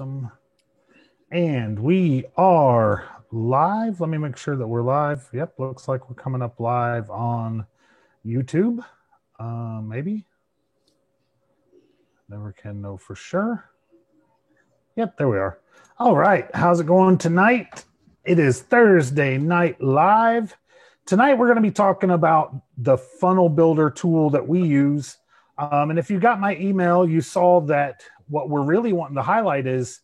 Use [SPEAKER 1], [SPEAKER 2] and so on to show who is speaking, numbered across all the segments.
[SPEAKER 1] Awesome. And we are live. Let me make sure that we're live. Yep, looks like we're coming up live on YouTube. Maybe. Never can know for sure. Yep, there we are. All right, how's it going tonight? It is Thursday Night Live. Tonight we're going to be talking about the funnel builder tool that we use. And if you got my email, you saw that what we're really wanting to highlight is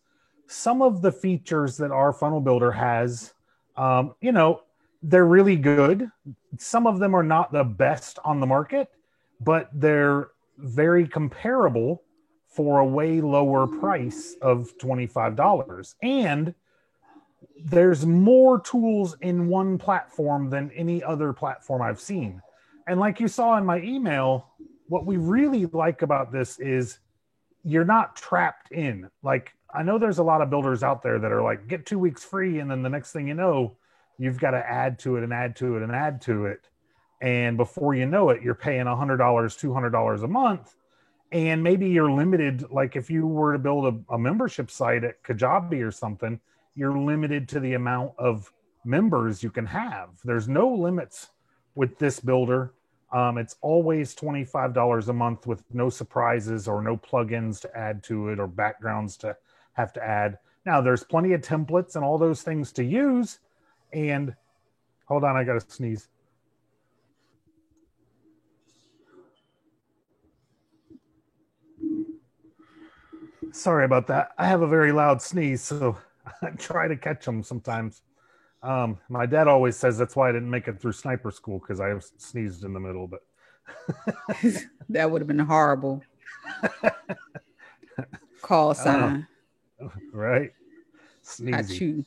[SPEAKER 1] some of the features that our funnel builder has. They're really good. Some of them are not the best on the market, but they're very comparable for a way lower price of $25. And there's more tools in one platform than any other platform I've seen. And like you saw in my email, what we really like about this is you're not trapped in. Like, I know there's a lot of builders out there that are like, get 2 weeks free, and then the next thing you know, you've got to add to it and add to it and add to it. And before you know it, you're paying $100, $200 a month. And maybe you're limited. Like if you were to build a membership site at Kajabi or something, you're limited to the amount of members you can have. There's no limits with this builder. It's always $25 a month with no surprises or no plugins to add to it or backgrounds to have to add. Now, there's plenty of templates and all those things to use. And hold on, I got to sneeze. Sorry about that. I have a very loud sneeze, so I try to catch them sometimes. My dad always says that's why I didn't make it through sniper school, because I sneezed in the middle, but
[SPEAKER 2] that would have been horrible. Call sign.
[SPEAKER 1] Right? Sneezy.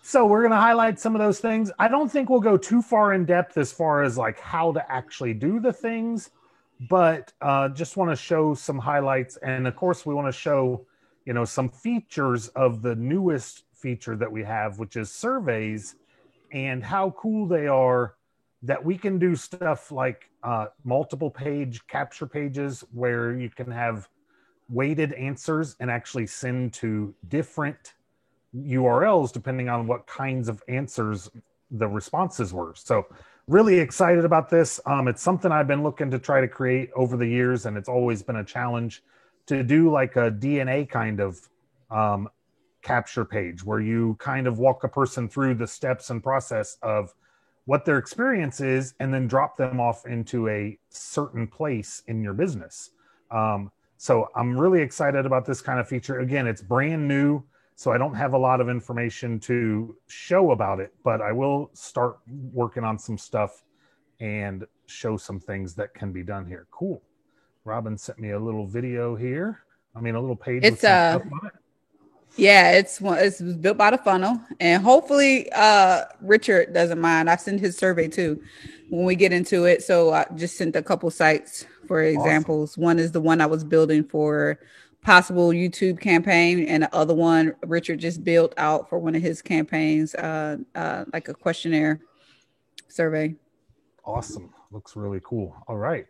[SPEAKER 1] So we're going to highlight some of those things. I don't think we'll go too far in depth as far as like how to actually do the things, but just want to show some highlights. And of course, we want to show, some features of the newest feature that we have, which is surveys, and how cool they are that we can do stuff like multiple page capture pages where you can have weighted answers and actually send to different URLs depending on what kinds of answers the responses were. So really excited about this. It's something I've been looking to try to create over the years, and it's always been a challenge to do like a DNA kind of capture page where you kind of walk a person through the steps and process of what their experience is and then drop them off into a certain place in your business. So I'm really excited about this kind of feature. Again, it's brand new, so I don't have a lot of information to show about it, but I will start working on some stuff and show some things that can be done here. Cool. Robin sent me a little video here. A little page.
[SPEAKER 2] It's stuff on it. Yeah, it's built by the funnel, and hopefully Richard doesn't mind. I sent his survey too when we get into it. So I just sent a couple sites for examples. Awesome. One is the one I was building for possible YouTube campaign, and the other one Richard just built out for one of his campaigns, like a questionnaire survey.
[SPEAKER 1] Awesome. Looks really cool. All right.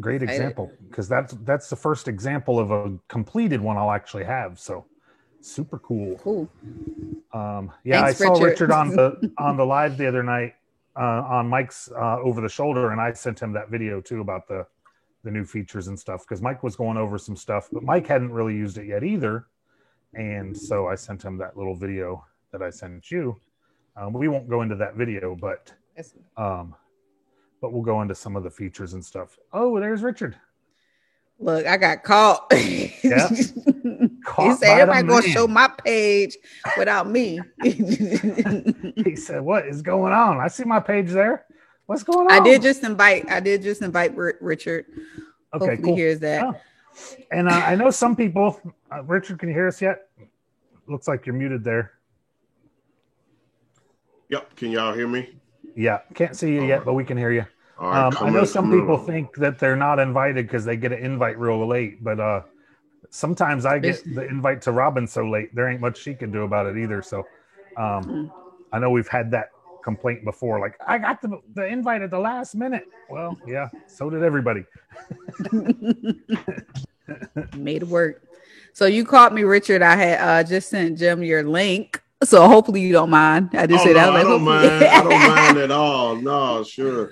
[SPEAKER 1] Great example, because that's the first example of a completed one I'll actually have. So super cool.
[SPEAKER 2] Cool.
[SPEAKER 1] Thanks, I saw Richard on the live the other night on Mike's over the shoulder, and I sent him that video too about the new features and stuff, because Mike was going over some stuff, but Mike hadn't really used it yet either. And so I sent him that little video that I sent you. We won't go into that video, but we'll go into some of the features and stuff. Oh, there's Richard.
[SPEAKER 2] Look, I got caught.
[SPEAKER 1] Yeah.
[SPEAKER 2] He said everybody gonna show my page without me.
[SPEAKER 1] He said, "What is going on? I see my page there. What's going on?"
[SPEAKER 2] I did just invite Richard.
[SPEAKER 1] Okay,
[SPEAKER 2] hopefully
[SPEAKER 1] cool.
[SPEAKER 2] He hears that.
[SPEAKER 1] Oh. And I know some people. Richard, can you hear us yet? Looks like you're muted there.
[SPEAKER 3] Yep. Can y'all hear me?
[SPEAKER 1] Yeah. Can't see you yet, but we can hear you.
[SPEAKER 3] All right,
[SPEAKER 1] I know some people think that they're not invited because they get an invite real late, but sometimes I get the invite to Robin so late, there ain't much she can do about it either. So I know we've had that complaint before, like, I got the invite at the last minute. Well, yeah, so did everybody.
[SPEAKER 2] made it work. So you caught me, Richard. I had just sent Jim your link. So hopefully you don't mind. I just said
[SPEAKER 3] no,
[SPEAKER 2] that.
[SPEAKER 3] I don't mind. I don't mind at all. No, sure.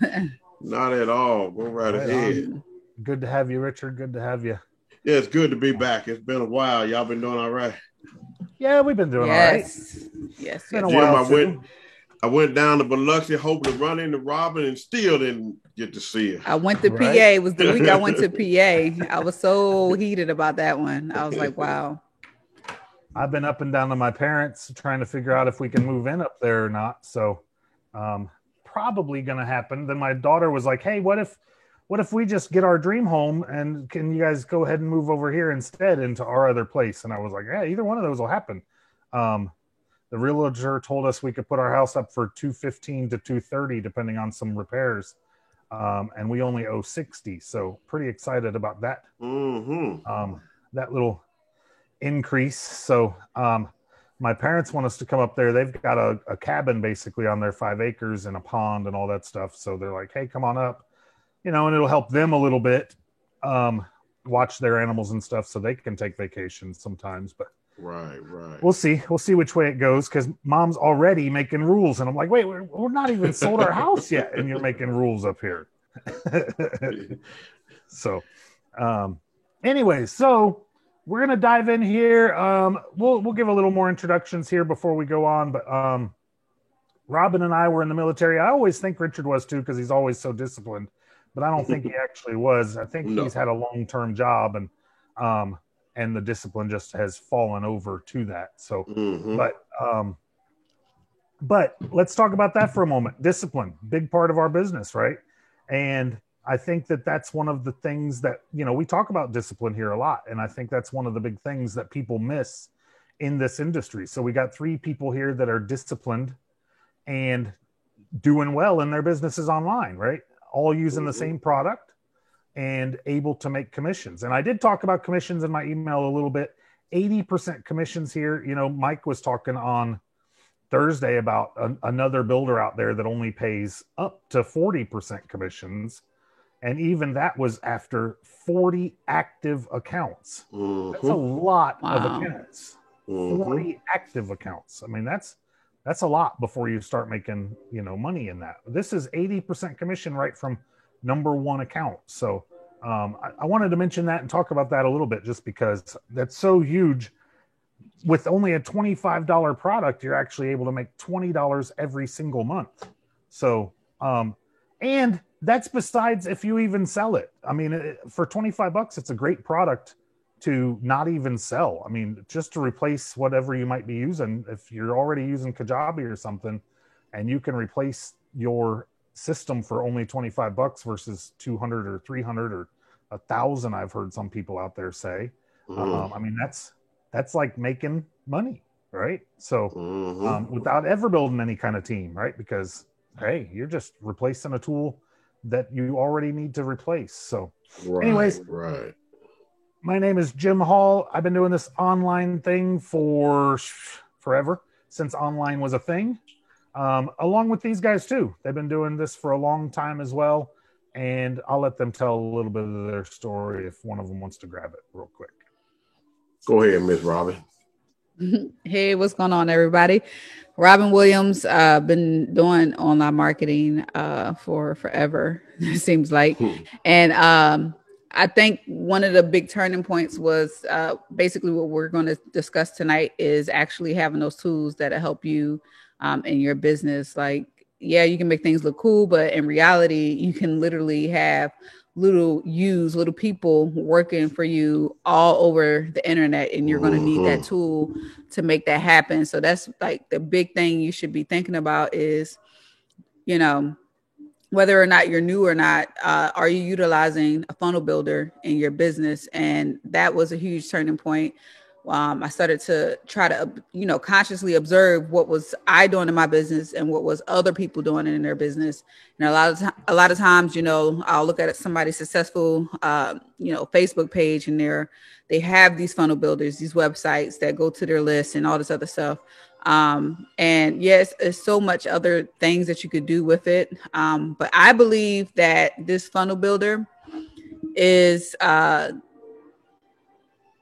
[SPEAKER 3] Not at all. Go right ahead.
[SPEAKER 1] Good to have you, Richard. Good to have you.
[SPEAKER 3] Yeah, it's good to be back. It's been a while. Y'all been doing all right?
[SPEAKER 1] Yeah, we've been doing all right.
[SPEAKER 2] Yes.
[SPEAKER 1] Been a
[SPEAKER 3] Jim,
[SPEAKER 1] while.
[SPEAKER 3] I went down to Biloxi hoping to run into Robin and still didn't get to see her.
[SPEAKER 2] I went to PA. It was the week I went to PA. I was so heated about that one. I was like, wow.
[SPEAKER 1] I've been up and down to my parents trying to figure out if we can move in up there or not. So probably going to happen. Then my daughter was like, hey, what if we just get our dream home and can you guys go ahead and move over here instead into our other place? And I was like, yeah, either one of those will happen. The realtor told us we could put our house up for $215 to $230 depending on some repairs. And we only owe $60. So pretty excited about that.
[SPEAKER 3] Mm-hmm.
[SPEAKER 1] That little increase. So my parents want us to come up there. They've got a cabin basically on their 5 acres and a pond and all that stuff. So they're like, hey, come on up, and it'll help them a little bit, watch their animals and stuff so they can take vacations sometimes. But
[SPEAKER 3] right.
[SPEAKER 1] We'll see which way it goes because mom's already making rules. And I'm like, wait, we're not even sold our house yet. And you're making rules up here. So anyways, so we're going to dive in here. We'll give a little more introductions here before we go on. But Robin and I were in the military. I always think Richard was too because he's always so disciplined. But I don't think he actually was. I think he's had a long-term job and the discipline just has fallen over to that. So, but let's talk about that for a moment. Discipline, big part of our business, right? And I think that's one of the things that, we talk about discipline here a lot. And I think that's one of the big things that people miss in this industry. So we got 3 people here that are disciplined and doing well in their businesses online, right? All using the same product and able to make commissions. And I did talk about commissions in my email a little bit. 80% commissions here. Mike was talking on Thursday about another builder out there that only pays up to 40% commissions. And even that was after 40 active accounts. That's a lot of accounts. 40 active accounts. I mean, that's a lot before you start making, money in that. This is 80% commission right from number 1 account. So I wanted to mention that and talk about that a little bit just because that's so huge. With only a $25 product, you're actually able to make $20 every single month. So, and that's besides if you even sell it. I mean, for $25, it's a great product to not even sell. I mean, just to replace whatever you might be using. If you're already using Kajabi or something and you can replace your system for only $25 versus 200 or 300 or 1,000, I've heard some people out there say. I mean, that's like making money, right? So without ever building any kind of team, right? Because, hey, you're just replacing a tool that you already need to replace. So anyways, my name is Jim Hall. I've been doing this online thing for forever, since online was a thing, along with these guys too. They've been doing this for a long time as well. And I'll let them tell a little bit of their story if one of them wants to grab it real quick.
[SPEAKER 3] Go ahead, Miss Robin.
[SPEAKER 2] Hey, what's going on, everybody? Robin Williams, been doing online marketing for forever, it seems like. And I think one of the big turning points was basically what we're going to discuss tonight is actually having those tools that help you in your business. Like, yeah, you can make things look cool, but in reality, you can literally have little people working for you all over the internet, and you're going to need that tool to make that happen. So that's like the big thing you should be thinking about is, whether or not you're new or not, are you utilizing a funnel builder in your business? And that was a huge turning point. I started to try to, consciously observe what was I doing in my business and what was other people doing in their business. And a lot of times, I'll look at somebody's successful, Facebook page, and they have these funnel builders, these websites that go to their list and all this other stuff. And yes, there's so much other things that you could do with it. But I believe that this funnel builder is,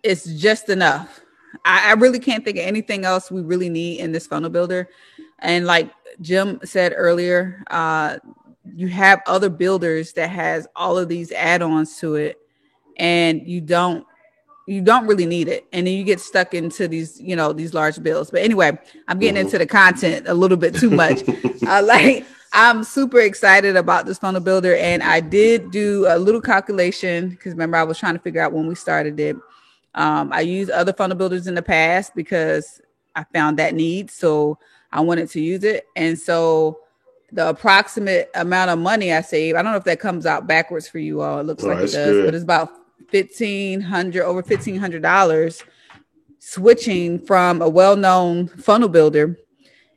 [SPEAKER 2] it's just enough. I really can't think of anything else we really need in this funnel builder. And like Jim said earlier, you have other builders that has all of these add-ons to it, and you don't really need it, and then you get stuck into these these large bills. But anyway, I'm getting into the content a little bit too much. I'm super excited about this funnel builder, and I did do a little calculation because remember I was trying to figure out when we started it. I used other funnel builders in the past because I found that need, so I wanted to use it. And so the approximate amount of money I save, I don't know if that comes out backwards for you all. It looks like it does, good. But it's about over $1,500 switching from a well-known funnel builder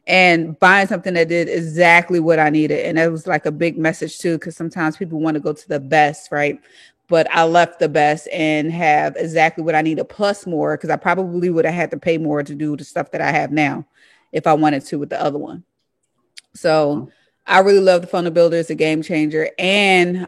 [SPEAKER 2] and buying something that did exactly what I needed. And that was like a big message too, because sometimes people want to go to the best, right? But I left the best and have exactly what I needed plus more, because I probably would have had to pay more to do the stuff that I have now if I wanted to with the other one. So I really love the funnel builder. It's a game changer. And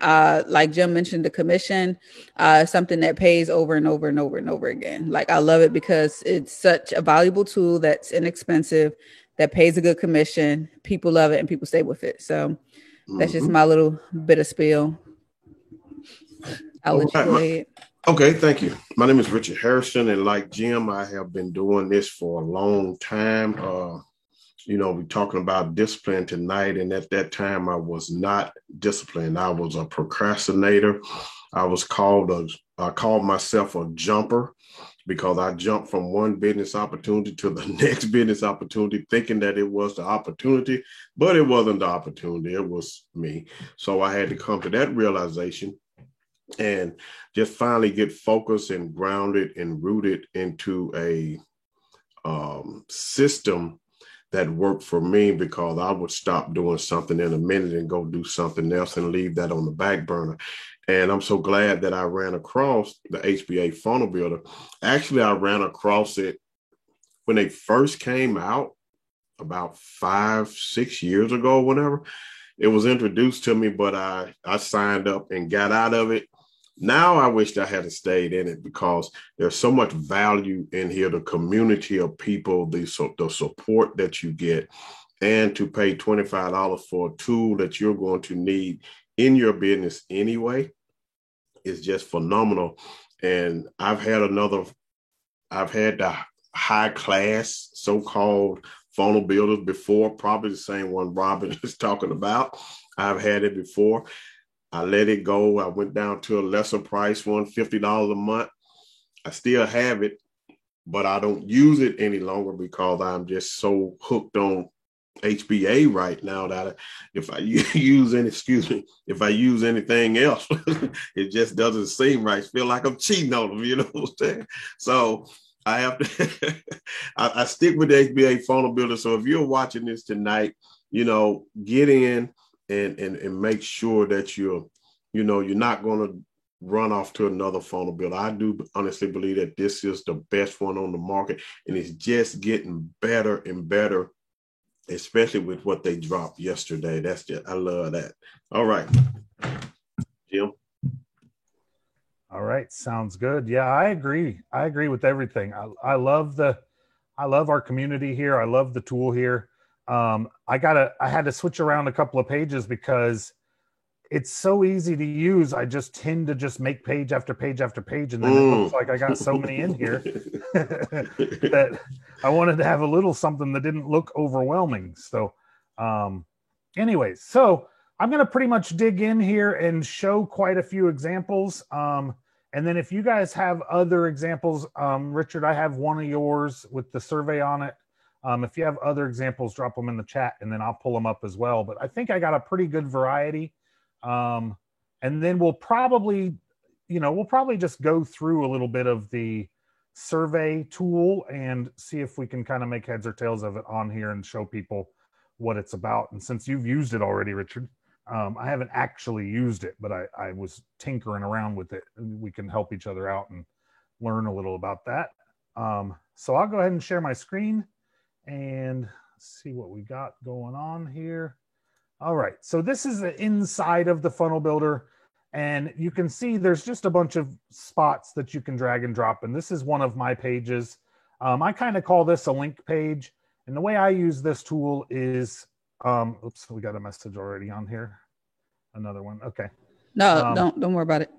[SPEAKER 2] like Jim mentioned, the commission, something that pays over and over and over and over again. Like I love it because it's such a valuable tool that's inexpensive, that pays a good commission. People love it and people stay with it. So that's just my little bit of spiel. I'll let you go ahead.
[SPEAKER 3] Okay, thank you. My name is Richard Harrison, and like Jim, I have been doing this for a long time. We're talking about discipline tonight, and at that time, I was not disciplined. I was a procrastinator. I called myself a jumper because I jumped from one business opportunity to the next business opportunity, thinking that it was the opportunity, but it wasn't the opportunity. It was me. So I had to come to that realization and just finally get focused and grounded and rooted into a system that worked for me, because I would stop doing something in a minute and go do something else and leave that on the back burner. And I'm so glad that I ran across the HBA funnel builder. Actually, I ran across it when they first came out about 5-6 years ago, whenever it was introduced to me, but I signed up and got out of it. Now I wished I had stayed in it, because there's so much value in here, the community of people, the support that you get, and to pay $25 for a tool that you're going to need in your business anyway is just phenomenal. And I've had the high class so-called funnel builders before, probably the same one Robin is talking about. I've had it before. I let it go. I went down to a lesser price one, $50 a month. I still have it, but I don't use it any longer because I'm just so hooked on HBA right now that if I use anything else, it just doesn't seem right. I feel like I'm cheating on them, you know what I'm saying? So I have to, I stick with the HBA funnel builder. So if you're watching this tonight, get in and make sure that you're not going to run off to another funnel builder. I do honestly believe that this is the best one on the market, and it's just getting better and better, especially with what they dropped yesterday. I love that. All right, Jim.
[SPEAKER 1] All right, sounds good. Yeah, I agree. I agree with everything. I love our community here. I love the tool here. I had to switch around a couple of pages because it's so easy to use. I just tend to just make page after page after page, and then it looks like I got so many in here that I wanted to have a little something that didn't look overwhelming. So anyways, so I'm going to pretty much dig in here and show quite a few examples. And then if you guys have other examples, Richard, I have one of yours with the survey on it. If you have other examples, drop them in the chat and then I'll pull them up as well. But I think I got a pretty good variety. And then we'll probably just go through a little bit of the survey tool and see if we can kind of make heads or tails of it on here and show people what it's about. And since you've used it already, Richard, I haven't actually used it, but I was tinkering around with it. We can help each other out and learn a little about that. So I'll go ahead and share my screen and see what we got going on here. All right, so this is the inside of the funnel builder. And you can see there's just a bunch of spots that you can drag and drop. And this is one of my pages. I kind of call this a link page. And the way I use this tool is, oops, we got a message already on here. Another one. Okay.
[SPEAKER 2] No, don't worry about it.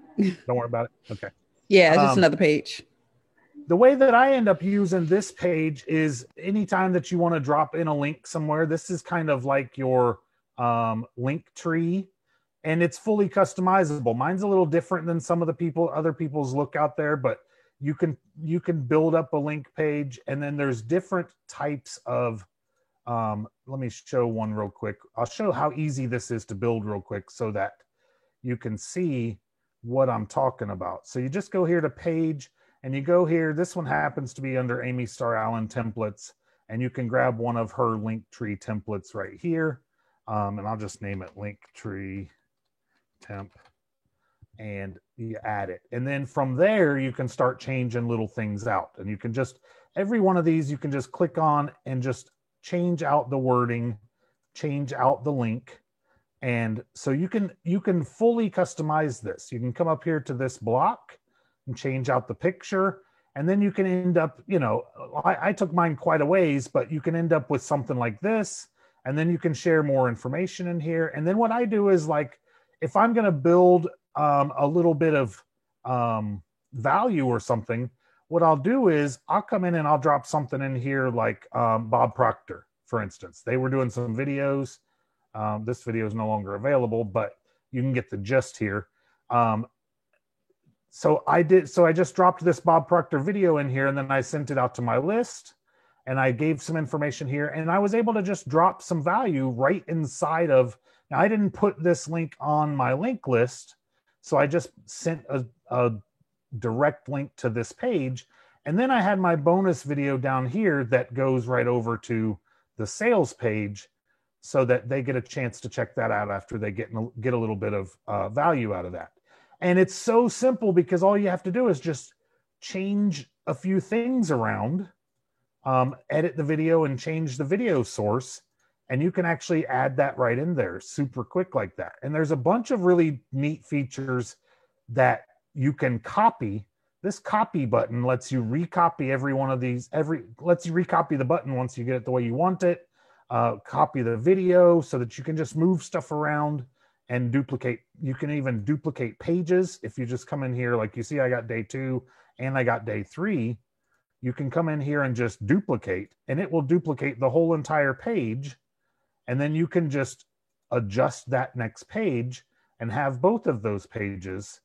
[SPEAKER 1] Don't worry about it. Okay.
[SPEAKER 2] Yeah, it's just another page.
[SPEAKER 1] The way that I end up using this page is anytime that you want to drop in a link somewhere, this is kind of like your link tree, and it's fully customizable. Mine's a little different than some of the other people's look out there, but you can build up a link page, and then there's different types of, let me show one real quick. I'll show how easy this is to build real quick so that you can see what I'm talking about. So you just go here to page, and you go here. This one happens to be under Amy Star Allen templates, and you can grab one of her Linktree templates right here. And I'll just name it Linktree temp, and you add it. And then from there, you can start changing little things out. And you can just, every one of these, you can just click on and just change out the wording, change out the link. And so you can fully customize this. You can come up here to this block and change out the picture. And then you can end up, I took mine quite a ways, but you can end up with something like this. And then you can share more information in here. And then what I do is, like, if I'm going to build a little bit of value or something, what I'll do is I'll come in and I'll drop something in here like Bob Proctor, for instance. They were doing some videos. This video is no longer available, but you can get the gist here. So I just dropped this Bob Proctor video in here, and then I sent it out to my list, and I gave some information here, and I was able to just drop some value right inside of. Now, I didn't put this link on my link list, so I just sent a direct link to this page, and then I had my bonus video down here that goes right over to the sales page, so that they get a chance to check that out after they get a little bit of value out of that. And it's so simple because all you have to do is just change a few things around, edit the video and change the video source, and you can actually add that right in there super quick like that. And there's a bunch of really neat features that you can copy. This copy button lets you recopy every one of these, lets you recopy the button once you get it the way you want it. Copy the video so that you can just move stuff around and duplicate. You can even duplicate pages. If you just come in here, like you see, I got day 2 and I got day 3. You can come in here and just duplicate, and it will duplicate the whole entire page. And then you can just adjust that next page and have both of those pages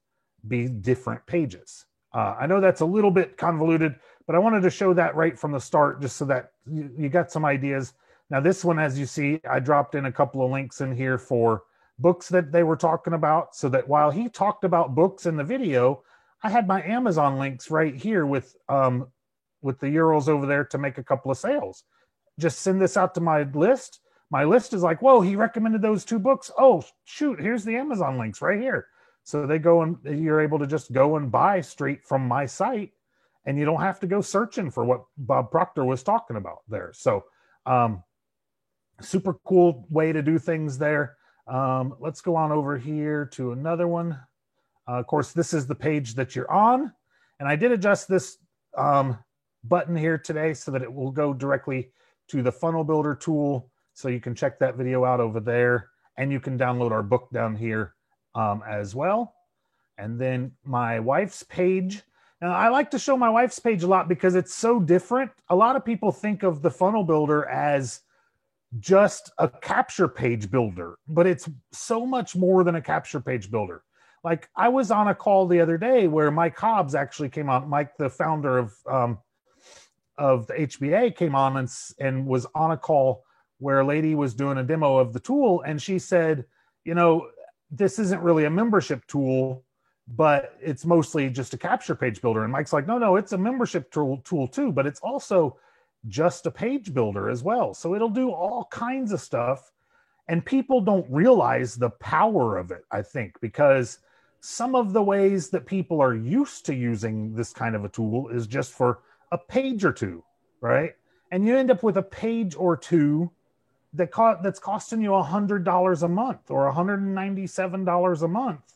[SPEAKER 1] be different pages. I know that's a little bit convoluted, but I wanted to show that right from the start, just so that you got some ideas. Now, this one, as you see, I dropped in a couple of links in here for books that they were talking about, so that while he talked about books in the video, I had my Amazon links right here with the URLs over there to make a couple of sales. Just send this out to my list. My list is like, whoa, he recommended those 2 books. Oh, shoot, here's the Amazon links right here. So they go, and you're able to just go and buy straight from my site, and you don't have to go searching for what Bob Proctor was talking about there. So super cool way to do things there. Let's go on over here to another one. Of course, this is the page that you're on, and I did adjust this button here today so that it will go directly to the Funnel Builder tool, so you can check that video out over there, and you can download our book down here as well. And then my wife's page. Now, I like to show my wife's page a lot because it's so different. A lot of people think of the Funnel Builder as just a capture page builder, but it's so much more than a capture page builder. Like, I was on a call the other day where Mike Hobbs actually came on. Mike, the founder of the HBA, came on and was on a call where a lady was doing a demo of the tool, and she said, this isn't really a membership tool, but it's mostly just a capture page builder. And Mike's like, no, it's a membership tool too, but it's also just a page builder as well. So it'll do all kinds of stuff. And people don't realize the power of it, I think, because some of the ways that people are used to using this kind of a tool is just for a page or 2, right? And you end up with a page or 2 that's costing you $100 a month or $197 a month,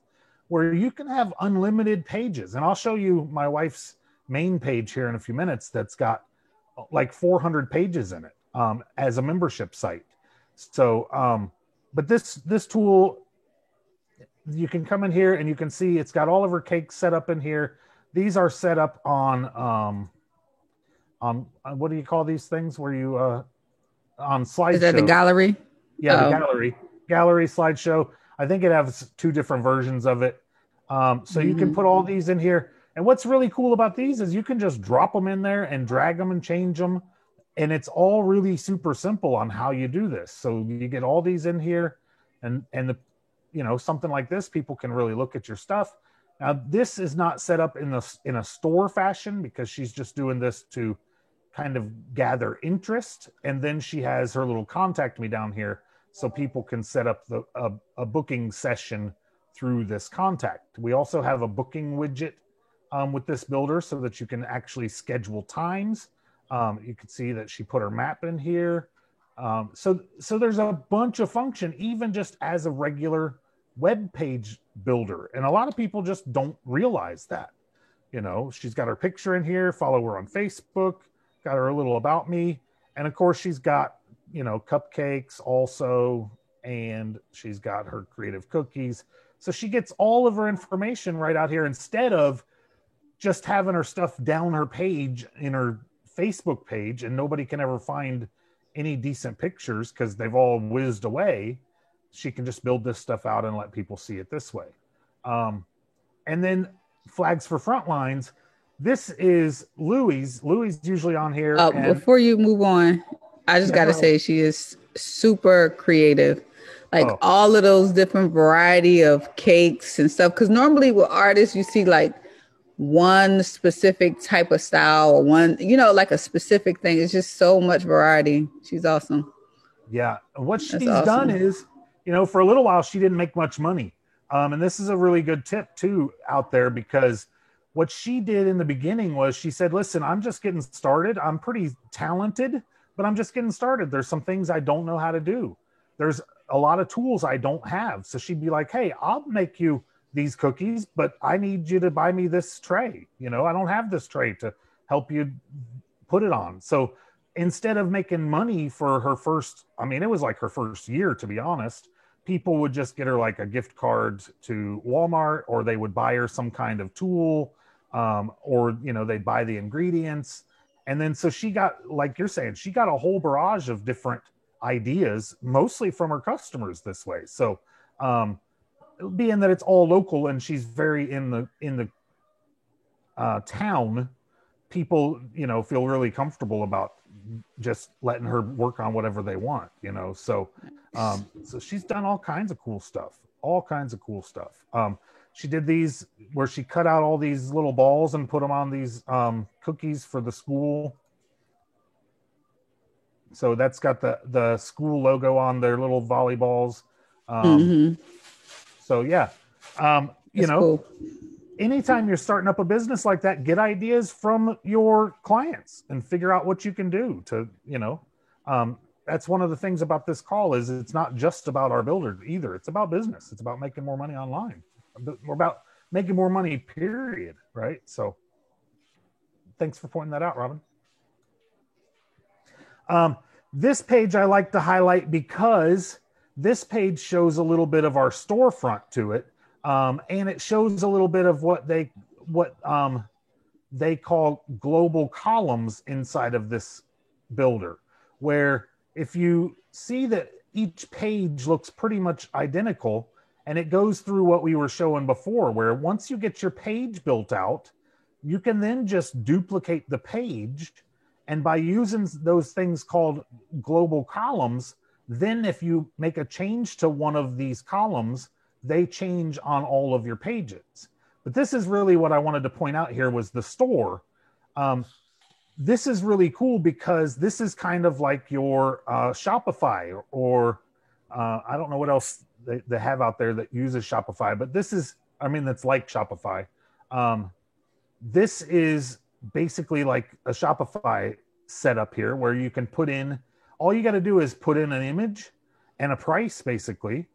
[SPEAKER 1] where you can have unlimited pages. And I'll show you my wife's main page here in a few minutes that's got like 400 pages in it as a membership site. So, but this tool, you can come in here and you can see it's got all of her cakes set up in here. These are set up on what do you call these things where you on slideshow?
[SPEAKER 2] Is that the gallery?
[SPEAKER 1] Yeah, the gallery slideshow. I think it has 2 different versions of it. So you can put all these in here. And what's really cool about these is you can just drop them in there and drag them and change them. And it's all really super simple on how you do this. So you get all these in here, and the, you know, something like this, people can really look at your stuff. Now, this is not set up in a store fashion because she's just doing this to kind of gather interest. And then she has her little contact me down here so people can set up a booking session through this contact. We also have a booking widget with this builder so that you can actually schedule times. You can see that she put her map in here. So there's a bunch of function, even just as a regular web page builder. And a lot of people just don't realize that. You know, she's got her picture in here, follow her on Facebook, got her a little about me. And of course, she's got, you know, cupcakes also, and she's got her creative cookies. So she gets all of her information right out here instead of just having her stuff down her page in her Facebook page and nobody can ever find any decent pictures because they've all whizzed away. She can just build this stuff out and let people see it this way. And then flags for front lines. This is Louie's. Louie's usually on here.
[SPEAKER 2] Before you move on, I just got to say she is super creative. Like all of those different variety of cakes and stuff. Because normally with artists, you see like one specific type of style or one, you know, like a specific thing. It's just so much variety. She's awesome.
[SPEAKER 1] Yeah. What she's done is, you know, for a little while, she didn't make much money. And this is a really good tip too out there, because what she did in the beginning was she said, listen, I'm just getting started. I'm pretty talented, but I'm just getting started. There's some things I don't know how to do. There's a lot of tools I don't have. So she'd be like, hey, I'll make you these cookies, but I need you to buy me this tray. You know, I don't have this tray to help you put it on. So instead of making money for her first, I mean, it was like her first year, to be honest, people would just get her like a gift card to Walmart, or they would buy her some kind of tool, or, you know, they'd buy the ingredients. And then, so she got, like you're saying, she got a whole barrage of different ideas, mostly from her customers this way. So, being that it's all local and she's very in the town, people, you know, feel really comfortable about just letting her work on whatever they want, you know. So so she's done all kinds of cool stuff. She did these where she cut out all these little balls and put them on these cookies for the school. So that's got the school logo on their little volleyballs. So yeah, you know, cool. Anytime you're starting up a business like that, get ideas from your clients and figure out what you can do to, you know, that's one of the things about this call is it's not just about our builder either. It's about business. It's about making more money online. We're about making more money, period. Right. So thanks for pointing that out, Robin. This page I like to highlight because this page shows a little bit of our storefront to it. And it shows a little bit of what they call global columns inside of this builder, where if you see that each page looks pretty much identical, and it goes through what we were showing before, where once you get your page built out, you can then just duplicate the page. And by using those things called global columns, then if you make a change to one of these columns, they change on all of your pages. But this is really what I wanted to point out here was the store. This is really cool because this is kind of like your Shopify, or I don't know what else they have out there that uses Shopify, but this is, I mean, that's like Shopify. This is basically like a Shopify setup here where you can put in, all you got to do is put in an image and a price basically,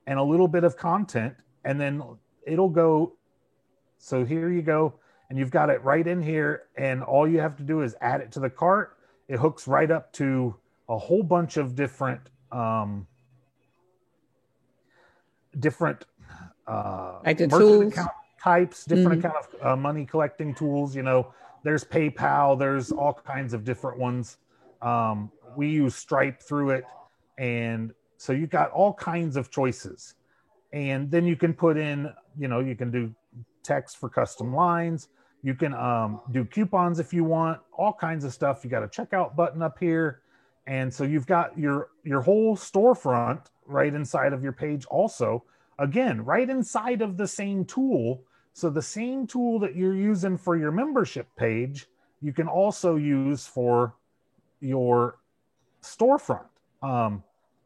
[SPEAKER 1] and a little bit of content, and then it'll go. So here you go. And you've got it right in here. And all you have to do is add it to the cart. It hooks right up to a whole bunch of different
[SPEAKER 2] like the
[SPEAKER 1] merchant
[SPEAKER 2] tools
[SPEAKER 1] account types, different account of money collecting tools. You know, there's PayPal, there's all kinds of different ones. We use Stripe through it. And so you've got all kinds of choices. And then you can put in, you know, you can do text for custom lines. You can do coupons if you want, all kinds of stuff. You got a checkout button up here. And so you've got your whole storefront right inside of your page also. Again, right inside of the same tool. So the same tool that you're using for your membership page, you can also use for your storefront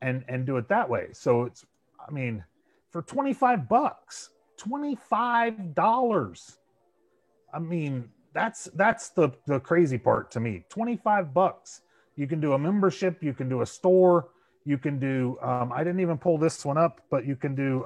[SPEAKER 1] and do it that way. So it's, I mean, for $25, $25. I mean, that's the crazy part to me. $25. You can do a membership, you can do a store, you can do I didn't even pull this one up, but you can do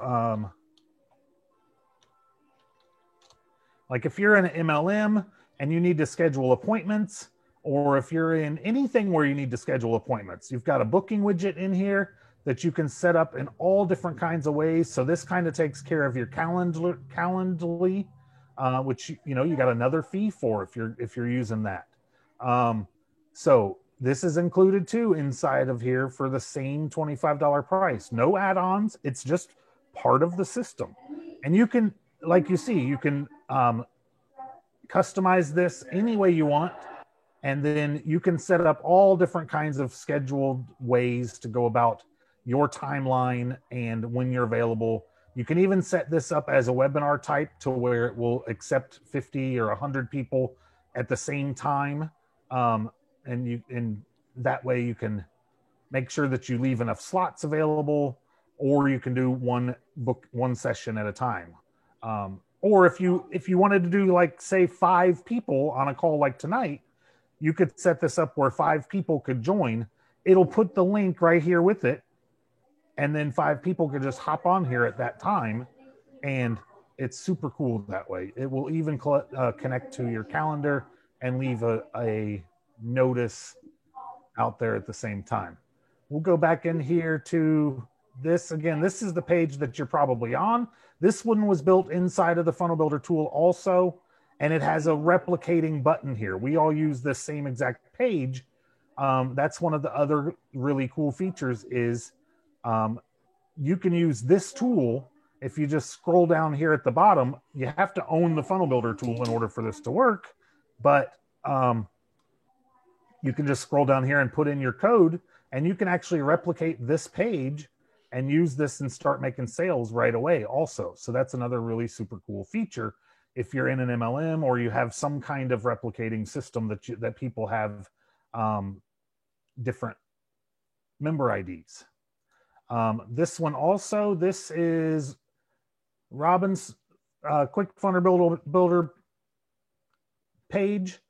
[SPEAKER 1] like if you're in an MLM and you need to schedule appointments, or if you're in anything where you need to schedule appointments, you've got a booking widget in here that you can set up in all different kinds of ways. So this kind of takes care of your Calendly, which, you know, you got another fee for if you're using that. So this is included too inside of here for the same $25 price. No add-ons. It's just part of the system. And you can, like you see, you can customize this any way you want. And then you can set up all different kinds of scheduled ways to go about your timeline and when you're available. You can even set this up as a webinar type to where it will accept 50 or 100 people at the same time. And that way you can make sure that you leave enough slots available, or you can do one session at a time. Or if you wanted to do, like, say 5 people on a call like tonight, you could set this up where 5 people could join. It'll put the link right here with it. And then 5 people could just hop on here at that time. And it's super cool that way. It will even connect to your calendar and leave a notice out there at the same time. We'll go back in here to this. Again, this is the page that you're probably on. This one was built inside of the Funnel Builder tool also. And it has a replicating button here. We all use this same exact page. That's one of the other really cool features is you can use this tool. If you just scroll down here at the bottom, you have to own the Funnel Builder tool in order for this to work. But you can just scroll down here and put in your code, and you can actually replicate this page and use this and start making sales right away also. So that's another really super cool feature. If you're in an MLM or you have some kind of replicating system that people have different member IDs. This one also, this is Robin's Quick Funnel Builder page,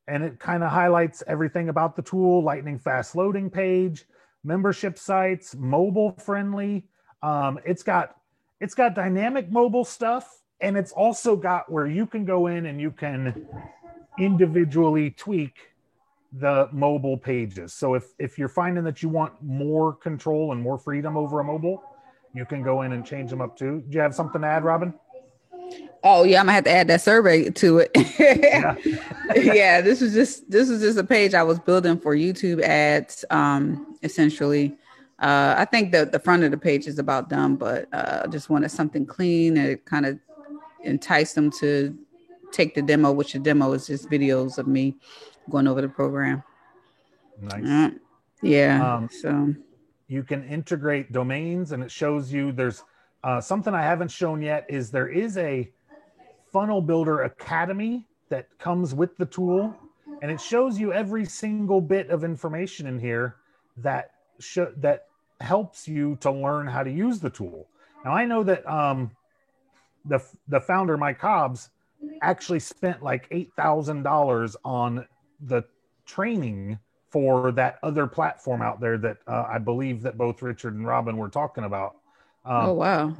[SPEAKER 1] and it kind of highlights everything about the tool: lightning fast loading page, membership sites, mobile friendly. It's got dynamic mobile stuff. And it's also got where you can go in and you can individually tweak the mobile pages. So if you're finding that you want more control and more freedom over a mobile, you can go in and change them up too. Do you have something to add, Robin?
[SPEAKER 2] Oh yeah, I'm gonna have to add that survey to it.
[SPEAKER 1] Yeah.
[SPEAKER 2] Yeah, this was just a page I was building for YouTube ads, essentially. I think the front of the page is about done, but I just wanted something clean and it kind of entice them to take the demo, which the demo is just videos of me going over the program.
[SPEAKER 1] Nice.
[SPEAKER 2] Yeah. So
[SPEAKER 1] you can integrate domains, and it shows you there's something I haven't shown yet is there is a Funnel Builder Academy that comes with the tool, and it shows you every single bit of information in here that helps you to learn how to use the tool. Now I know that the founder, Mike Hobbs, actually spent like $8,000 on the training for that other platform out there that I believe that both Richard and Robin were talking about.
[SPEAKER 2] oh wow.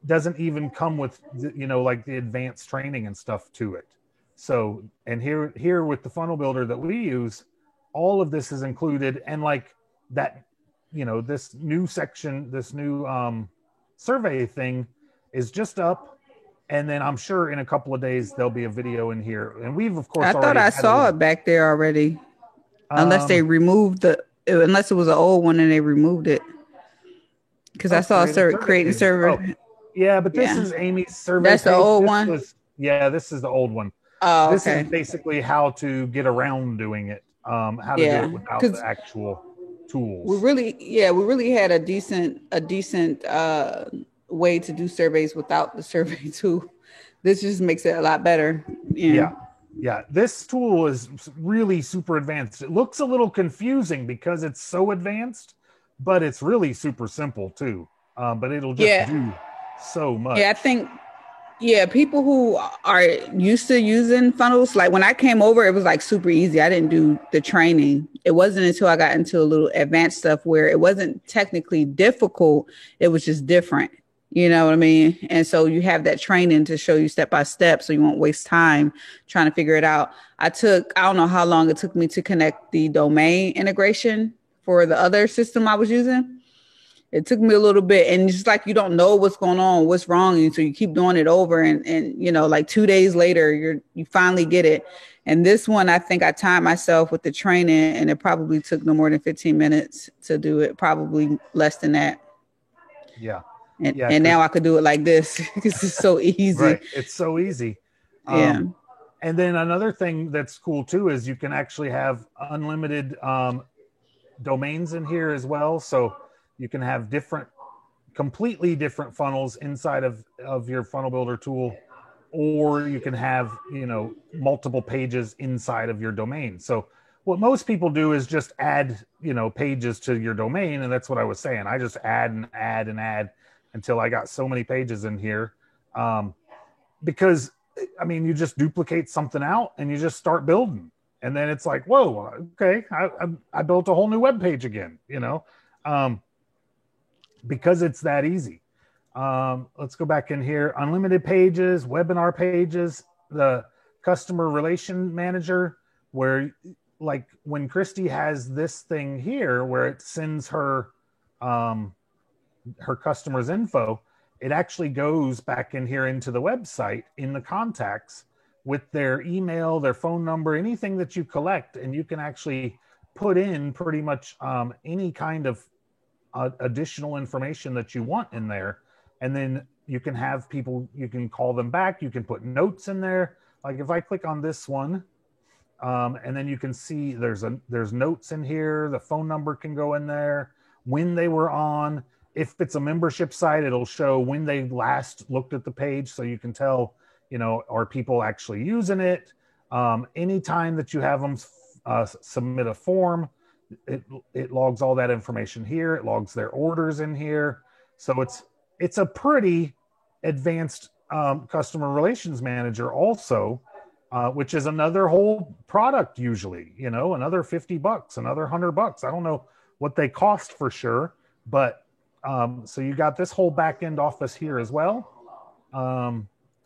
[SPEAKER 1] doesn't even come with like the advanced training and stuff to it. So, and here with the funnel builder that we use, all of this is included, and like that, this new section, this new survey thing is just up. And then I'm sure in a couple of days there'll be a video in here. And we've, of course,
[SPEAKER 2] I thought I saw it back there already. Unless they removed unless it was an old one and they removed it. Because I saw creating server.
[SPEAKER 1] Oh, yeah, but this is Amy's survey.
[SPEAKER 2] That's the old one?
[SPEAKER 1] This is the old one.
[SPEAKER 2] Oh,
[SPEAKER 1] this is basically how to get around doing it. How to do it without the actual tools. We
[SPEAKER 2] really had a decent way to do surveys without the survey tool. This just makes it a lot better.
[SPEAKER 1] Yeah. This tool is really super advanced. It looks a little confusing because it's so advanced, but it's really super simple too. But it'll just do so much.
[SPEAKER 2] Yeah, I think people who are used to using funnels, like when I came over, it was like super easy. I didn't do the training. It wasn't until I got into a little advanced stuff where it wasn't technically difficult. It was just different. You know what I mean? And so you have that training to show you step by step so you won't waste time trying to figure it out. I don't know how long it took me to connect the domain integration for the other system I was using. It took me a little bit, and it's just like you don't know what's going on, what's wrong, and so you keep doing it over, and like 2 days later you finally get it. And this one, I think I timed myself with the training, and it probably took no more than 15 minutes to do it, probably less than that.
[SPEAKER 1] Yeah.
[SPEAKER 2] And now I could do it like this because it's so easy.
[SPEAKER 1] Right. It's so easy.
[SPEAKER 2] Yeah.
[SPEAKER 1] And then another thing that's cool too is you can actually have unlimited domains in here as well. So you can have completely different funnels inside of your funnel builder tool, or you can have, multiple pages inside of your domain. So what most people do is just add, pages to your domain. And that's what I was saying. I just add and add and add until I got so many pages in here. Because you just duplicate something out and you just start building. And then it's like, whoa, okay, I built a whole new web page again, because it's that easy. Let's go back in here. Unlimited pages, webinar pages, the customer relation manager, where like when Christy has this thing here where it sends her customer's info, it actually goes back in here into the website in the contacts with their email, their phone number, anything that you collect, and you can actually put in pretty much any kind of additional information that you want in there. And then you can have people, you can call them back, you can put notes in there. Like if I click on this one, and then you can see there's notes in here, the phone number can go in there, when they were on. If it's a membership site, it'll show when they last looked at the page, so you can tell, are people actually using it? Anytime that you have them submit a form, it logs all that information here. It logs their orders in here. So it's a pretty advanced customer relations manager also, which is another whole product usually, another $50, another $100. I don't know what they cost for sure, but so you got this whole back end office here as well.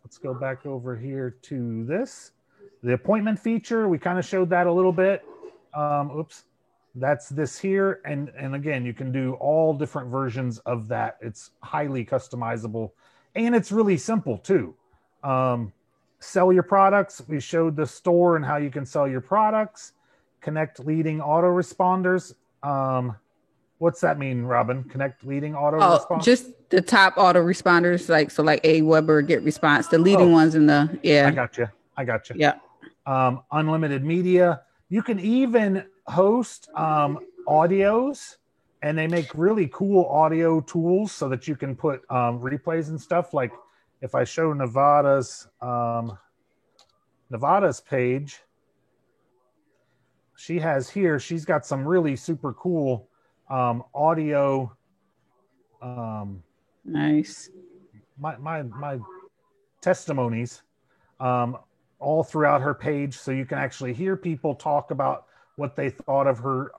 [SPEAKER 1] Let's go back over here to this. The appointment feature, we kind of showed that a little bit. That's this here. And again, you can do all different versions of that. It's highly customizable and it's really simple too. Sell your products. We showed the store and how you can sell your products. Connect leading autoresponders. What's that mean, Robin? Connect leading autoresponders?
[SPEAKER 2] Oh, just the top autoresponders, like Aweber, GetResponse, the leading ones in the, yeah.
[SPEAKER 1] I got you.
[SPEAKER 2] Yeah.
[SPEAKER 1] Unlimited media. You can even host audios, and they make really cool audio tools so that you can put replays and stuff. Like if I show Nevada's page, she's got some really super cool audio.
[SPEAKER 2] Nice.
[SPEAKER 1] My testimonies all throughout her page, so you can actually hear people talk about what they thought of her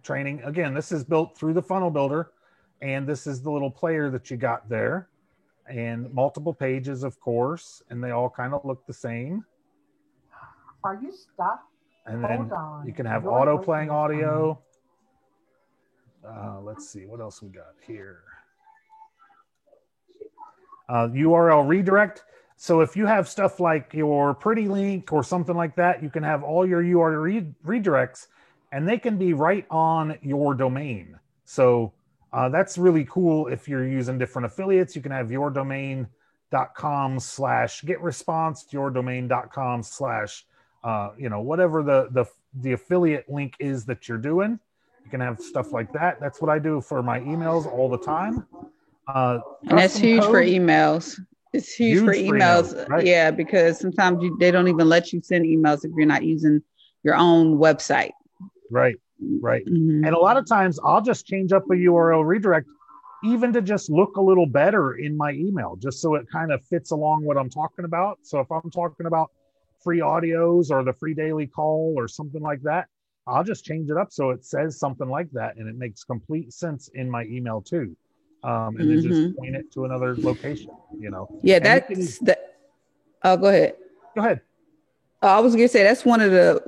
[SPEAKER 1] training. Again, this is built through the funnel builder, and this is the little player that you got there. and multiple pages, of course, and they all kind of look the same.
[SPEAKER 4] Are you stuck?
[SPEAKER 1] And then you can have auto playing audio. Let's see what else we got here. URL redirect. So if you have stuff like your Pretty Link or something like that, you can have all your URL redirects, and they can be right on your domain. So that's really cool. If you're using different affiliates, you can have yourdomain.com/getresponse, yourdomain.com/ whatever the affiliate link is that you're doing. You can have stuff like that. That's what I do for my emails all the time.
[SPEAKER 2] And that's huge for emails. It's huge for emails. Right. Yeah, because sometimes they don't even let you send emails if you're not using your own website.
[SPEAKER 1] Right. Mm-hmm. And a lot of times I'll just change up a URL redirect even to just look a little better in my email, just so it kind of fits along what I'm talking about. So if I'm talking about free audios or the free daily call or something like that, I'll just change it up so it says something like that, and it makes complete sense in my email too. And then just point it to another location,
[SPEAKER 2] Yeah, that's that. Oh, go ahead.
[SPEAKER 1] Go ahead.
[SPEAKER 2] I was gonna say that's one of the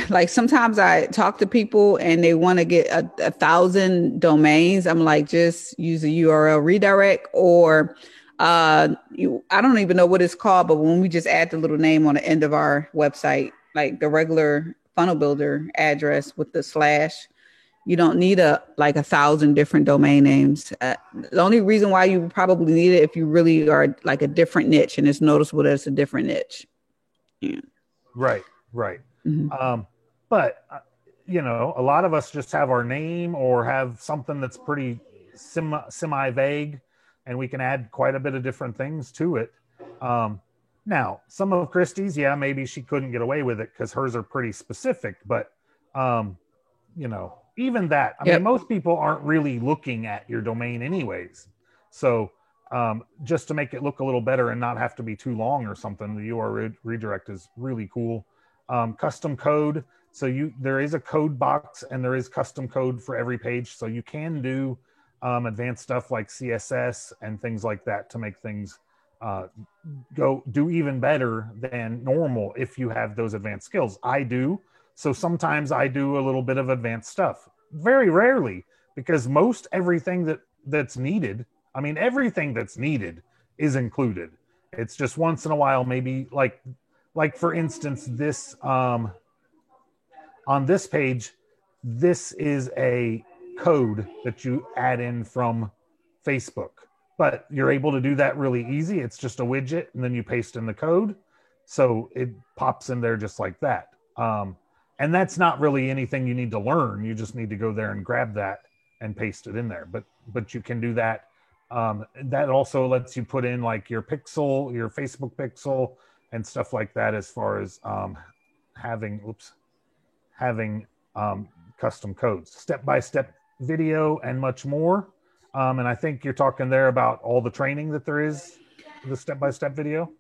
[SPEAKER 2] like sometimes I talk to people and they want to get a 1,000 domains. I'm like, just use a URL redirect, or I don't even know what it's called, but when we just add the little name on the end of our website, like the regular funnel builder address with the slash, you don't need 1,000 different domain names. The only reason why you probably need it if you really are like a different niche and it's noticeable that it's a different niche. Yeah.
[SPEAKER 1] Right. Mm-hmm. But a lot of us just have our name or have something that's pretty semi vague, and we can add quite a bit of different things to it. Now, some of Christy's, maybe she couldn't get away with it because hers are pretty specific, but even that, I mean, most people aren't really looking at your domain anyways. So just to make it look a little better and not have to be too long or something, the URL redirect is really cool. Custom code. So there is a code box and there is custom code for every page. So you can do advanced stuff like CSS and things like that to make things do even better than normal if you have those advanced skills. I do. So sometimes I do a little bit of advanced stuff. Very rarely, because most everything that's needed, everything that's needed is included. It's just once in a while, maybe like for instance, this on this page, this is a code that you add in from Facebook, but you're able to do that really easy. It's just a widget and then you paste in the code. So it pops in there just like that. And that's not really anything you need to learn. You just need to go there and grab that and paste it in there. But you can do that. That also lets you put in like your pixel, your Facebook pixel and stuff like that, as far as having custom codes, step-by-step video and much more. And I think you're talking there about all the training that there is, the step-by-step video.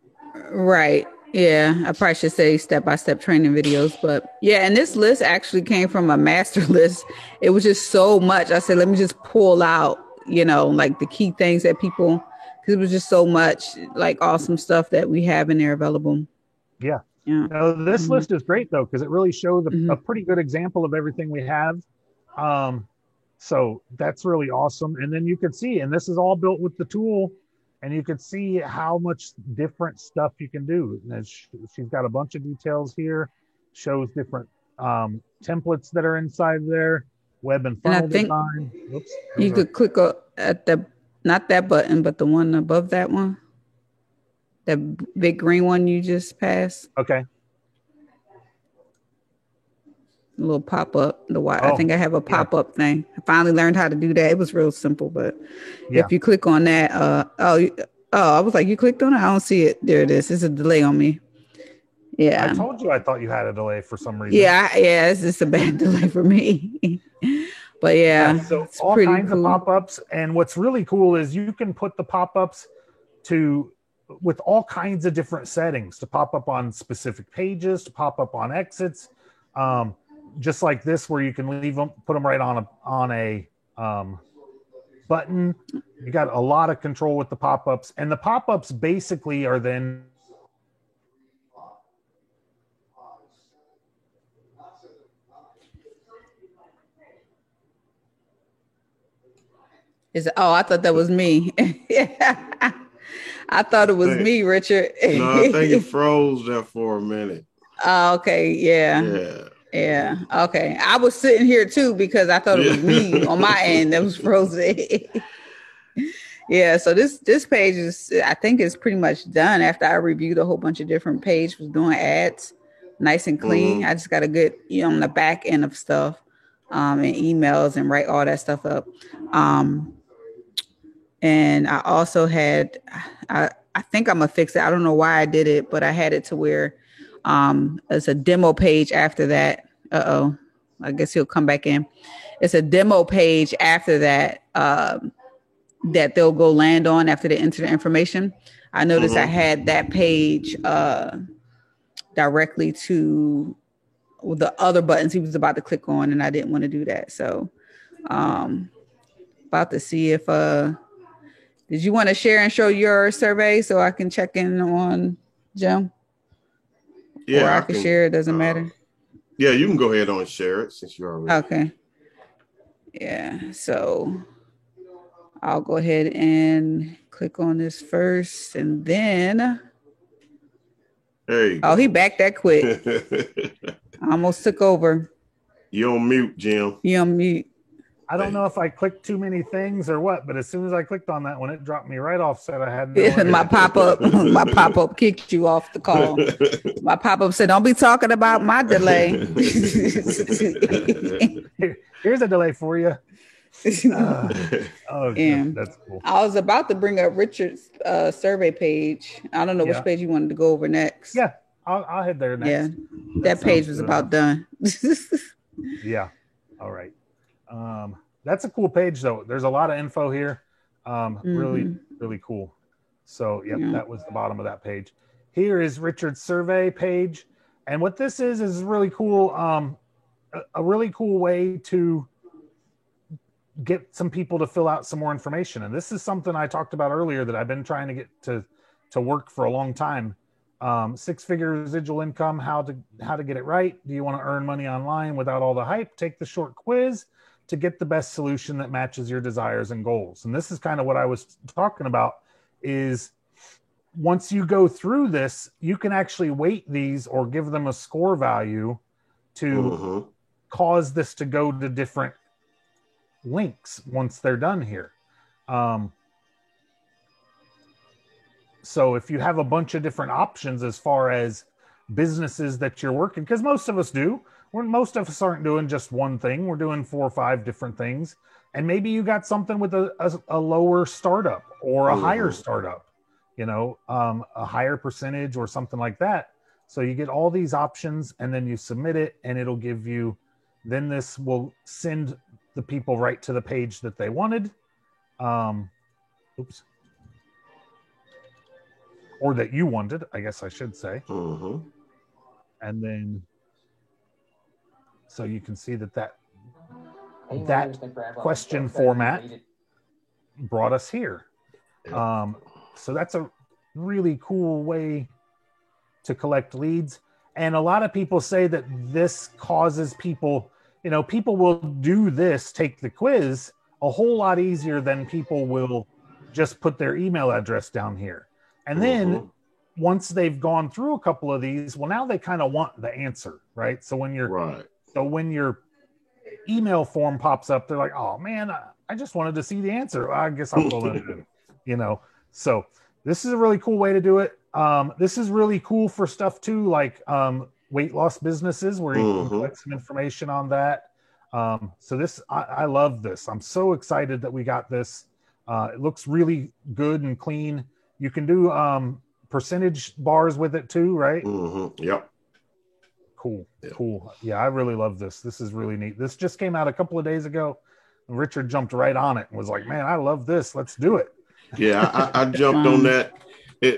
[SPEAKER 2] Right. Yeah, I probably should say step-by-step training videos, but yeah, and this list actually came from a master list. It was just so much. I said, let me just pull out, like the key things that people, because it was just so much like awesome stuff that we have in there available.
[SPEAKER 1] Yeah. Now, this list is great though, because it really shows a pretty good example of everything we have. So that's really awesome. And then you could see, and this is all built with the tool, and you could see how much different stuff you can do. And she's got a bunch of details here, shows different templates that are inside there, web and funnel design. Oops,
[SPEAKER 2] you could click at not that button, but the one above that one, the big green one you just passed.
[SPEAKER 1] Okay.
[SPEAKER 2] A little pop-up. I think I have a pop-up thing. I finally learned how to do that. It was real simple, but if you click on that, I was like, you clicked on it? I don't see it. There it is. There's a delay on me. Yeah.
[SPEAKER 1] I told you I thought you had a delay for some reason.
[SPEAKER 2] Yeah, it's just a bad delay for me. But
[SPEAKER 1] so it's all kinds of pop-ups. And what's really cool is you can put the pop-ups with all kinds of different settings to pop up on specific pages, to pop up on exits. Just like this, where you can leave them, put them right on a button. You got a lot of control with the pop-ups, and the pop-ups basically are then
[SPEAKER 2] I thought that was me. I thought it was me, Richard.
[SPEAKER 3] No, I think you froze there for a minute.
[SPEAKER 2] Oh, okay. Yeah. Okay. I was sitting here too because I thought it was me on my end that was frozen. Yeah. So this page I think is pretty much done after I reviewed a whole bunch of different pages, was doing ads, nice and clean. I just got a good, on the back end of stuff, and emails and write all that stuff up. And I also had, I think I'm gonna fix it. I don't know why I did it, but I had it to where it's a demo page after that. I guess he'll come back in. It's a demo page after that that they'll go land on after they enter the information. I noticed I had that page directly to the other buttons he was about to click on, and I didn't want to do that. So about to see if did you want to share and show your survey so I can check in on Jim?
[SPEAKER 3] Yeah,
[SPEAKER 2] or I can share. It doesn't matter.
[SPEAKER 3] Yeah, you can go ahead and share it since you're already.
[SPEAKER 2] Okay. Yeah. So I'll go ahead and click on this first, and then.
[SPEAKER 3] There you go.
[SPEAKER 2] Oh, he backed that quick. I almost took over.
[SPEAKER 3] You're on mute, Jim.
[SPEAKER 2] You're on mute.
[SPEAKER 1] I don't know if I clicked too many things or what, but as soon as I clicked on that one, it dropped me right off. Said I had no
[SPEAKER 2] my pop-up kicked you off the call. My pop-up said, "Don't be talking about my delay."
[SPEAKER 1] Here's a delay for you.
[SPEAKER 2] And
[SPEAKER 1] that's cool.
[SPEAKER 2] I was about to bring up Richard's survey page. I don't know which page you wanted to go over next.
[SPEAKER 1] Yeah, I'll head there next.
[SPEAKER 2] Yeah, that page was about done.
[SPEAKER 1] Yeah. All right. That's a cool page though. There's a lot of info here. Really, really cool. So that was the bottom of that page. Here is Richard's survey page. And what this is really cool. A really cool way to get some people to fill out some more information. And this is something I talked about earlier that I've been trying to get to work for a long time. 6-figure residual income, how to get it right. Do you want to earn money online without all the hype? Take the short quiz to get the best solution that matches your desires and goals. And this is kind of what I was talking about is once you go through this, you can actually weight these or give them a score value to cause this to go to different links once they're done here. So if you have a bunch of different options as far as businesses that you're working, because most of us do, most of us aren't doing just one thing. We're doing 4 or 5 different things. And maybe you got something with a lower startup or a higher startup, a higher percentage or something like that. So you get all these options and then you submit it and it'll give you, then this will send the people right to the page that they wanted. Or that you wanted, I guess I should say. And then, so you can see that question format brought us here. So that's a really cool way to collect leads. And a lot of people say that this causes people, people will do this, take the quiz a whole lot easier than people will just put their email address down here. And then once they've gone through a couple of these, well, now they kind of want the answer, right? So when when your email form pops up, they're like, oh man, I just wanted to see the answer. I guess I'll fill it in, So this is a really cool way to do it. This is really cool for stuff too, like weight loss businesses where you can collect some information on that. So this, I love this. I'm so excited that we got this. It looks really good and clean. You can do percentage bars with it too, right?
[SPEAKER 3] Yep.
[SPEAKER 1] Cool. Yeah, I really love this. This is really neat. This just came out a couple of days ago. And Richard jumped right on it and was like, man, I love this. Let's do it.
[SPEAKER 3] Yeah, I jumped on that.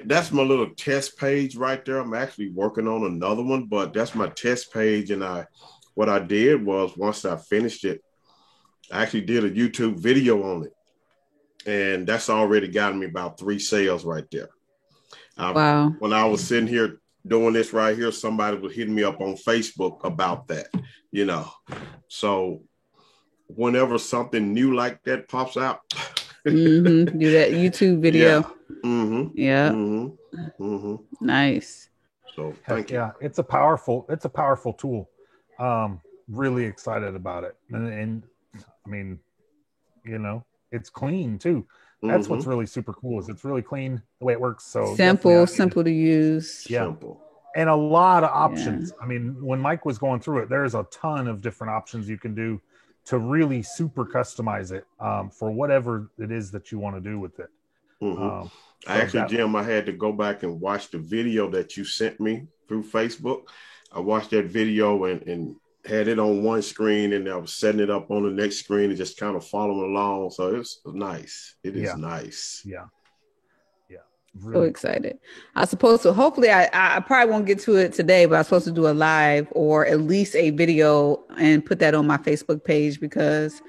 [SPEAKER 3] That's my little test page right there. I'm actually working on another one, but that's my test page. And what I did was once I finished it, I actually did a YouTube video on it. And that's already gotten me about 3 sales right there.
[SPEAKER 2] Wow.
[SPEAKER 3] When I was sitting here doing this right here, somebody was hitting me up on Facebook about that, you know. So whenever something new like that pops out,
[SPEAKER 2] Do that YouTube video.
[SPEAKER 3] Yeah.
[SPEAKER 2] Nice.
[SPEAKER 3] So thank you.
[SPEAKER 1] Yeah, it's a powerful tool. Really excited about it. And I mean, you know, it's clean too. That's what's really super cool, is it's really clean the way it works. So
[SPEAKER 2] simple to use.
[SPEAKER 1] Yeah.
[SPEAKER 3] Simple.
[SPEAKER 1] And a lot of options. Yeah. I mean, when Mike was going through it, there's a ton of different options you can do to really super customize it for whatever it is that you want to do with it.
[SPEAKER 3] Jim, I had to go back and watch the video that you sent me through Facebook. I watched that video and had it on one screen, and I was setting it up on the next screen and just kind of following along. So it's nice. It is nice.
[SPEAKER 1] Yeah.
[SPEAKER 2] Really. So excited. I supposed to, hopefully I probably won't get to it today, but I'm supposed to do a live or at least a video and put that on my Facebook page, because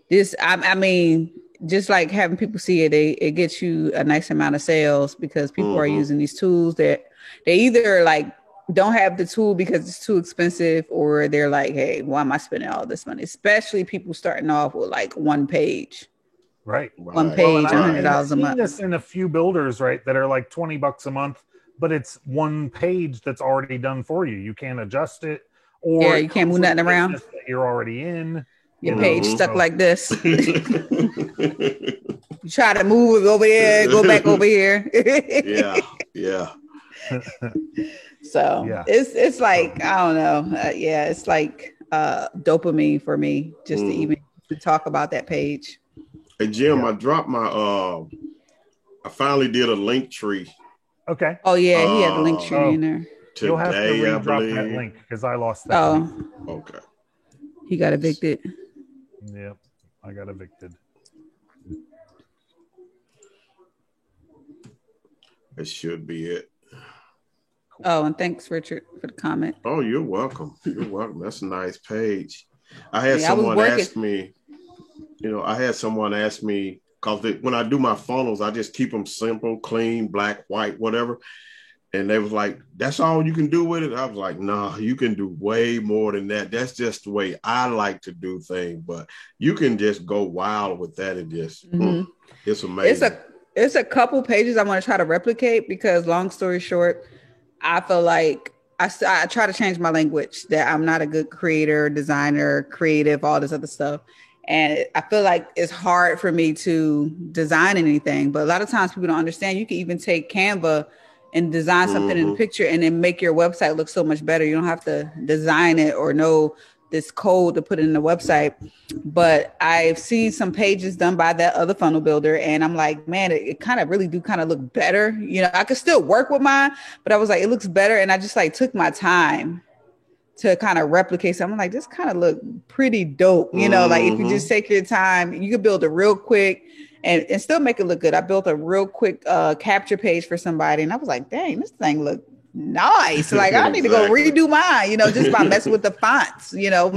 [SPEAKER 2] this, I mean, just like having people see it, it gets you a nice amount of sales, because people are using these tools that they either like don't have the tool because it's too expensive, or they're like, hey, why am I spending all this money? Especially people starting off with like one page.
[SPEAKER 1] Right.
[SPEAKER 2] One page, $100 a month.
[SPEAKER 1] I've seen this in a few builders, right, that are like $20 a month, but it's one page that's already done for you. You can't adjust it, or
[SPEAKER 2] you can't move nothing around.
[SPEAKER 1] That you're already in.
[SPEAKER 2] Your page stuck like this. You try to move it over here, go back over here.
[SPEAKER 3] Yeah.
[SPEAKER 2] So it's like, I don't know. It's like dopamine for me just to even talk about that page.
[SPEAKER 3] Hey, Jim, I dropped my, I finally did a link tree.
[SPEAKER 1] Okay.
[SPEAKER 2] Oh, yeah, he had the link tree in there.
[SPEAKER 3] Today,
[SPEAKER 1] you'll have to redrop that link, because I lost that.
[SPEAKER 2] Oh.
[SPEAKER 1] Link.
[SPEAKER 3] Okay.
[SPEAKER 2] He got evicted.
[SPEAKER 1] Yep, I got evicted.
[SPEAKER 3] That should be it.
[SPEAKER 2] Oh, and thanks, Richard, for the comment.
[SPEAKER 3] Oh, you're welcome. You're welcome. That's a nice page. I had someone ask me, because when I do my funnels, I just keep them simple, clean, black, white, whatever. And they was like, that's all you can do with it? I was like, nah, you can do way more than that. That's just the way I like to do things. But you can just go wild with that and just, it's amazing.
[SPEAKER 2] It's a couple pages I want to try to replicate, because long story short, I feel like I try to change my language, that I'm not a good creator, designer, creative, all this other stuff. And I feel like it's hard for me to design anything. But a lot of times people don't understand. You can even take Canva and design something in the picture and then make your website look so much better. You don't have to design it or know this code to put in the website. But I've seen some pages done by that other funnel builder, and I'm like, man, it kind of really do kind of look better. You know, I could still work with mine, but I was like, it looks better. And I just like took my time to kind of replicate something. I'm like, this kind of look pretty dope. You know, like if you just take your time, you could build a real quick and still make it look good. I built a real quick capture page for somebody, and I was like, dang, this thing look nice. Like I need to go redo mine, you know, just by messing with the fonts, you know,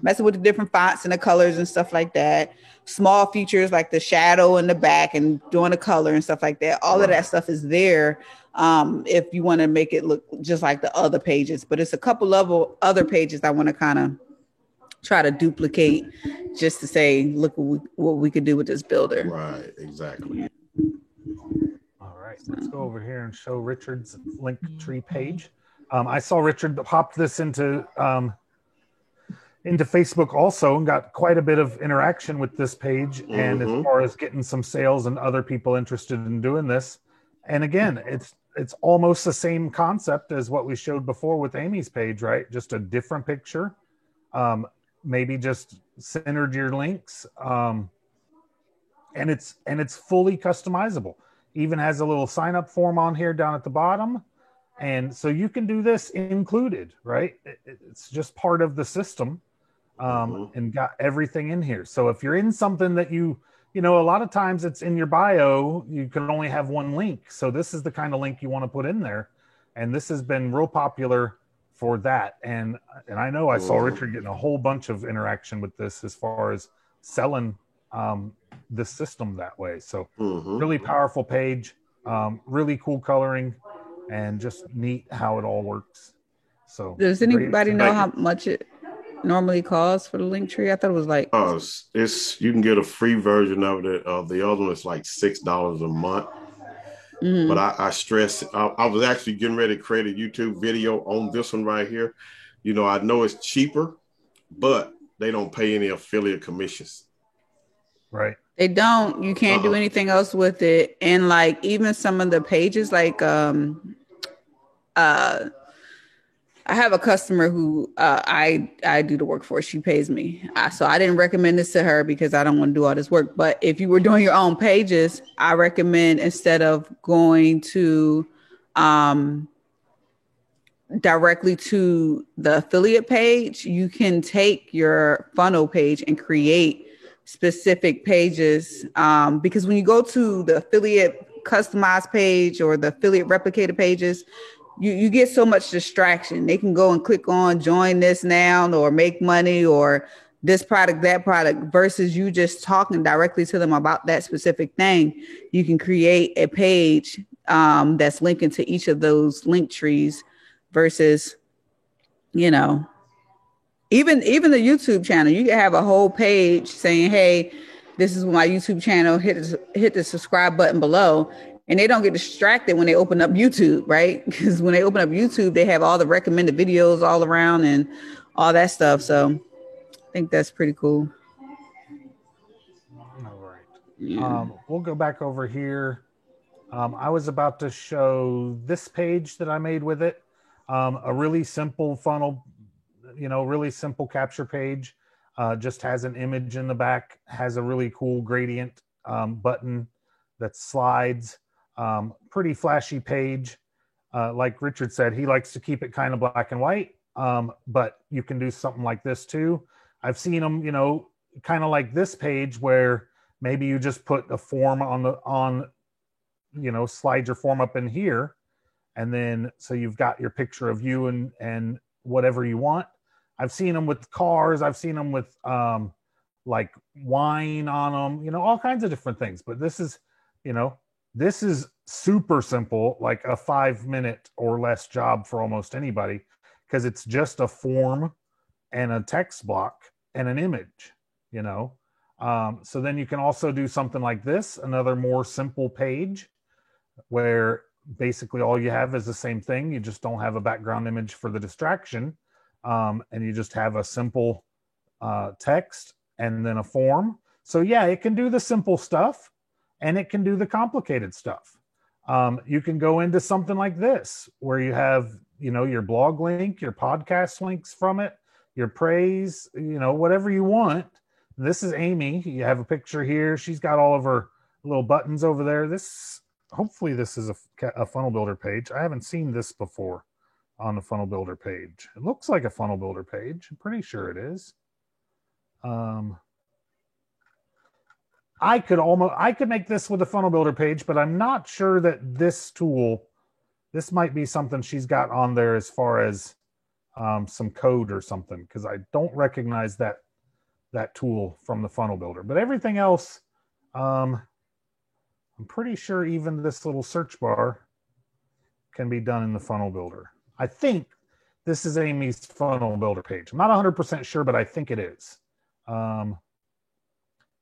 [SPEAKER 2] messing with the different fonts and the colors and stuff like that. Small features like the shadow in the back and doing the color and stuff like that. All of that stuff is there if you want to make it look just like the other pages. But it's a couple of other pages I want to kind of try to duplicate, just to say, look what we could do with this builder.
[SPEAKER 3] Right, exactly.
[SPEAKER 1] All right, let's go over here and show Richard's link tree page. I saw Richard pop this into Facebook also, and got quite a bit of interaction with this page. And as far as getting some sales and other people interested in doing this, and again, it's almost the same concept as what we showed before with Amy's page, right? Just a different picture. Maybe just centered your links, and it's fully customizable. Even has a little sign up form on here down at the bottom, and so you can do this included, right? It's just part of the system, and got everything in here. So if you're in something that you know, a lot of times it's in your bio, you can only have one link. So this is the kind of link you want to put in there, and this has been real popular for that. And I know I saw Richard getting a whole bunch of interaction with this as far as selling the system that way. So
[SPEAKER 3] Mm-hmm.
[SPEAKER 1] really powerful page, really cool coloring, and just neat how it all works. So
[SPEAKER 2] Does
[SPEAKER 1] great
[SPEAKER 2] anybody
[SPEAKER 1] to
[SPEAKER 2] know
[SPEAKER 1] make
[SPEAKER 2] how
[SPEAKER 1] it.
[SPEAKER 2] much it normally costs for the link tree? I thought it was like,
[SPEAKER 3] It's you can get a free version of it. The other one is like $6 a month. But I stress, I was actually getting ready to create a YouTube video on this one right here. You know, I know it's cheaper, but they don't pay any affiliate commissions.
[SPEAKER 1] Right.
[SPEAKER 2] they don't, you can't do anything else with it. And like even some of the pages, like I have a customer who I do the work for. She pays me. So I didn't recommend this to her because I don't want to do all this work. But if you were doing your own pages, I recommend instead of going to directly to the affiliate page, you can take your funnel page and create specific pages. Because when you go to the affiliate customized page or the affiliate replicated pages, you get so much distraction. They can go and click on join this now or make money or this product, that product, versus you just talking directly to them about that specific thing. You can create a page that's linking to each of those link trees versus, you know, even the YouTube channel. You can have a whole page saying, hey, this is my YouTube channel, hit the subscribe button below. And they don't get distracted when they open up YouTube, right? Because when they open up YouTube, they have all the recommended videos all around and all that stuff. So I think that's pretty cool.
[SPEAKER 1] All right.
[SPEAKER 2] Yeah.
[SPEAKER 1] We'll go back over here. I was about to show this page that I made with it. A really simple funnel, really simple capture page. Just has an image in the back, has a really cool gradient button that slides. Pretty flashy page. Like Richard said, he likes to keep it kind of black and white, but you can do something like this too. I've seen them, kind of like this page where maybe you just put a form slide your form up in here, and then so you've got your picture of you and whatever you want. I've seen them with cars. I've seen them with like wine on them, all kinds of different things. But this is, this is super simple, like a 5-minute or less job for almost anybody, because it's just a form and a text block and an image, So then you can also do something like this, another more simple page where basically all you have is the same thing. You just don't have a background image for the distraction. And you just have a simple text and then a form. So yeah, it can do the simple stuff and it can do the complicated stuff. You can go into something like this where you have, your blog link, your podcast links from it, your praise, whatever you want. This is Amy. You have a picture here. She's got all of her little buttons over there. Hopefully this is a funnel builder page. I haven't seen this before on the funnel builder page. It looks like a funnel builder page. I'm pretty sure it is. I could make this with a funnel builder page, but I'm not sure that this might be something she's got on there as far as some code or something, because I don't recognize that tool from the funnel builder. But everything else, I'm pretty sure even this little search bar can be done in the funnel builder. I think this is Amy's funnel builder page. I'm not 100% sure, but I think it is.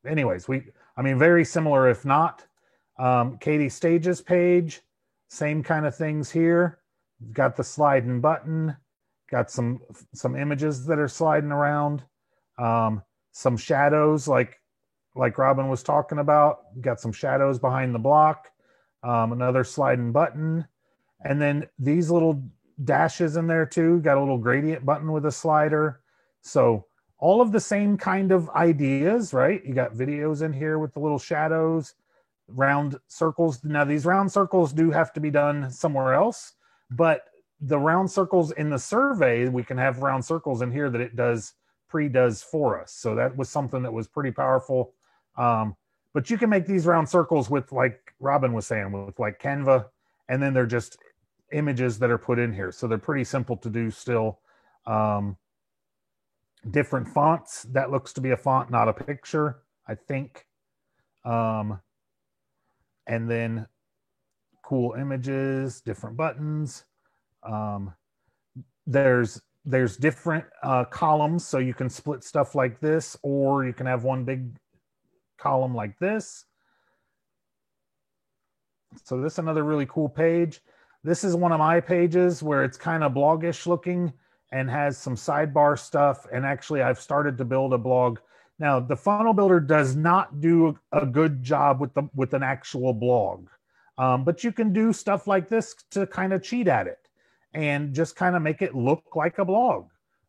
[SPEAKER 1] Anyways, very similar, if not. Katie Stage's page, same kind of things here. Got the sliding button, got some images that are sliding around, some shadows like Robin was talking about. Got some shadows behind the block, another sliding button, and then these little dashes in there too. Got a little gradient button with a slider. So all of the same kind of ideas, right? You got videos in here with the little shadows, round circles. Now these round circles do have to be done somewhere else, but the round circles in the survey, we can have round circles in here that it pre-does for us. So that was something that was pretty powerful. But you can make these round circles with, like Robin was saying, with like Canva, and then they're just images that are put in here. So they're pretty simple to do still. Different fonts. That looks to be a font, not a picture. I think. And then cool images, different buttons. There's different columns, so you can split stuff like this, or you can have one big column like this. So this is another really cool page. This is one of my pages where it's kind of blogish looking and has some sidebar stuff. And actually, I've started to build a blog. Now, the Funnel Builder does not do a good job with an actual blog, but you can do stuff like this to kind of cheat at it and just kind of make it look like a blog.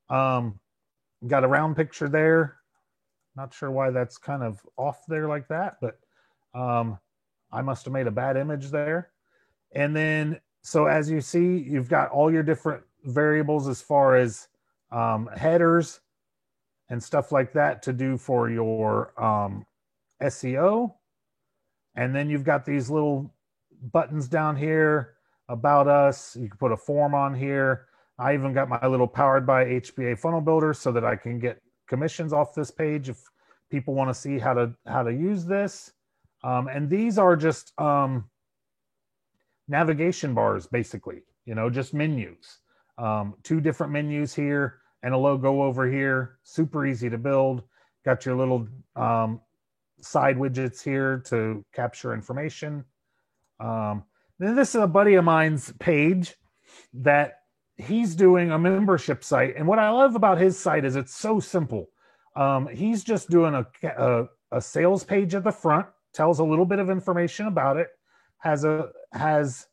[SPEAKER 1] Got a round picture there. Not sure why that's kind of off there like that, but I must have made a bad image there. And then, so as you see, you've got all your different variables as far as headers and stuff like that to do for your SEO. And then you've got these little buttons down here, about us. You can put a form on here. I even got my little powered by HBA funnel builder so that I can get commissions off this page if people want to see how to use this. And these are just navigation bars, basically, just menus. 2 different menus here and a logo over here. Super easy to build. Got your little side widgets here to capture information. Then this is a buddy of mine's page that he's doing a membership site. And what I love about his site is it's so simple. He's just doing a sales page at the front, tells a little bit of information about it, it's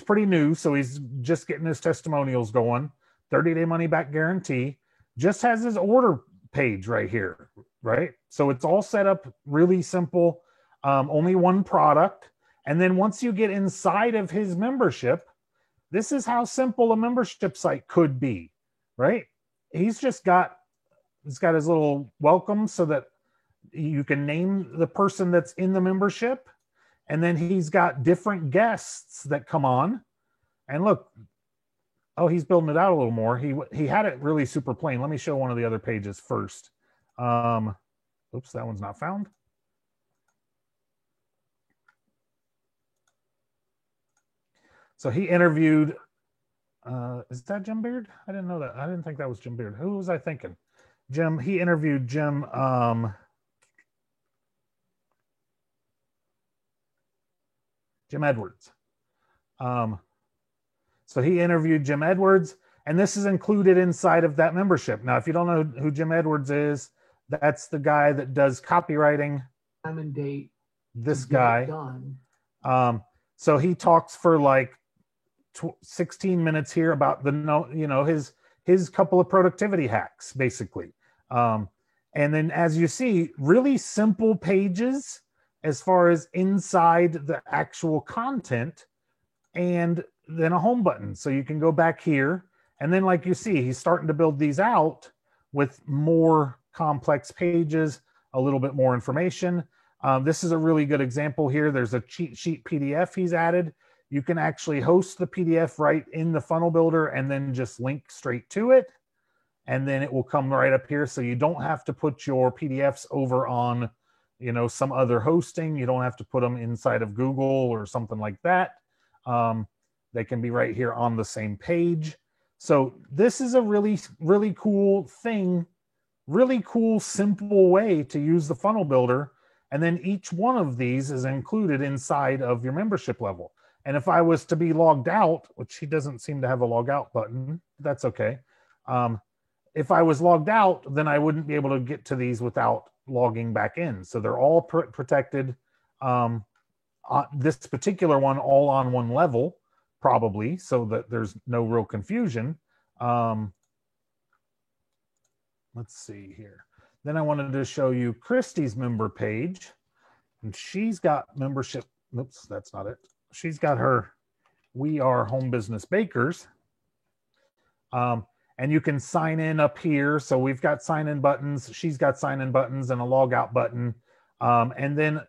[SPEAKER 1] pretty new. So he's just getting his testimonials going, 30-day money back guarantee, just has his order page right here, right? So it's all set up really simple, only one product. And then once you get inside of his membership, this is how simple a membership site could be, right? He's got his little welcome so that you can name the person that's in the membership. And then he's got different guests that come on. And look, he's building it out a little more. He had it really super plain. Let me show one of the other pages first. Oops, that one's not found. So he interviewed, is that Jim Beard? I didn't know that. I didn't think that was Jim Beard. Who was I thinking? He interviewed Jim Edwards. So he interviewed Jim Edwards, and this is included inside of that membership. Now, if you don't know who Jim Edwards is, that's the guy that does copywriting.
[SPEAKER 5] Time and date.
[SPEAKER 1] This guy. So he talks for like 16 minutes here about his couple of productivity hacks, basically. And then, as you see, really simple pages as far as inside the actual content, and then a home button. So you can go back here. And then, like you see, he's starting to build these out with more complex pages, a little bit more information. This is a really good example here. There's a cheat sheet PDF he's added. You can actually host the PDF right in the funnel builder and then just link straight to it. And then it will come right up here. So you don't have to put your PDFs over on, some other hosting. You don't have to put them inside of Google or something like that. They can be right here on the same page. So this is a really, really cool thing, really cool, simple way to use the funnel builder. And then each one of these is included inside of your membership level. And if I was to be logged out, which he doesn't seem to have a log out button, that's okay. If I was logged out, then I wouldn't be able to get to these without logging back in. So they're all protected. This particular one, all on one level, probably, so that there's no real confusion. Let's see here. Then I wanted to show you Christy's member page. And she's got membership. Oops, that's not it. She's got her We Are Home Business Bakers. And you can sign in up here. So we've got sign in buttons. She's got sign in buttons and a log out button. And then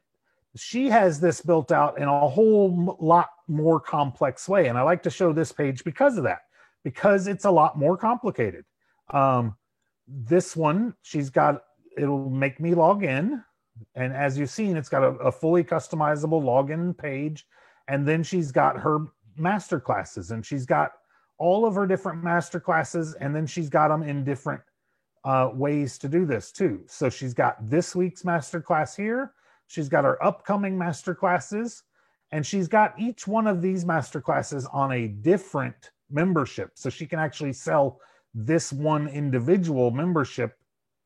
[SPEAKER 1] she has this built out in a whole lot more complex way. And I like to show this page because of that, because it's a lot more complicated. This one, she's got it'll make me log in. And as you've seen, it's got a fully customizable login page. And then she's got her master classes, and she's got all of her different master classes. And then she's got them in different ways to do this too. So she's got this week's master class here. She's got her upcoming master classes, and she's got each one of these master classes on a different membership. So she can actually sell this one individual membership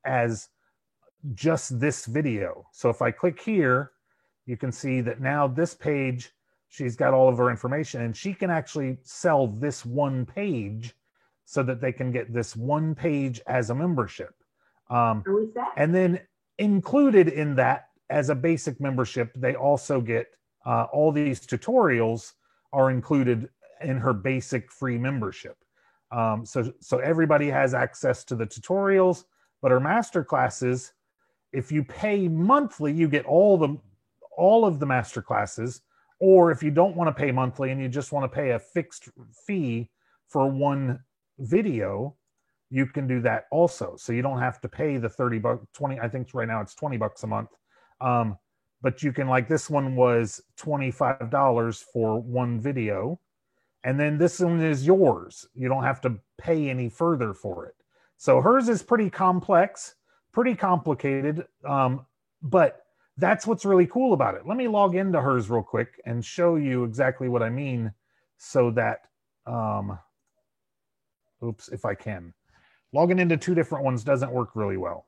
[SPEAKER 1] as just this video. So if I click here, you can see that now this page, she's got all of her information, and she can actually sell this one page so that they can get this one page as a membership. And then included in that as a basic membership, they also get all these tutorials are included in her basic free membership. So everybody has access to the tutorials, but her master classes, if you pay monthly, you get all of the master classes. Or if you don't want to pay monthly and you just want to pay a fixed fee for one video, you can do that also. So you don't have to pay the $30, 20, I think right now it's $20 a month. But you can, like this one was $25 for one video. And then this one is yours. You don't have to pay any further for it. So hers is pretty complex, pretty complicated. But that's what's really cool about it. Let me log into hers real quick and show you exactly what I mean so that, oops, if I can. Logging into two different ones doesn't work really well.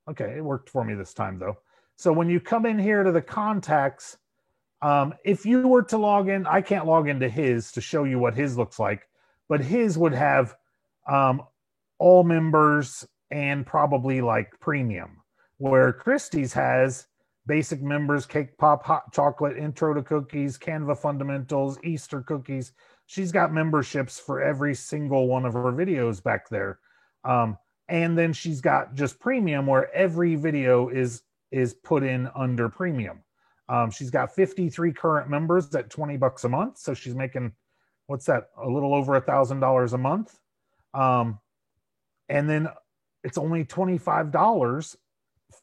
[SPEAKER 1] Okay, it worked for me this time though. So when you come in here to the contacts, if you were to log in, I can't log into his to show you what his looks like, but his would have all members and probably like premium, where Christie's has basic members, cake pop, hot chocolate, intro to cookies, Canva fundamentals, Easter cookies. She's got memberships for every single one of her videos back there. And then she's got just premium, where every video is put in under premium. She's got 53 current members at $20 a month. So she's making, what's that? A little over $1,000 a month. And then it's only $25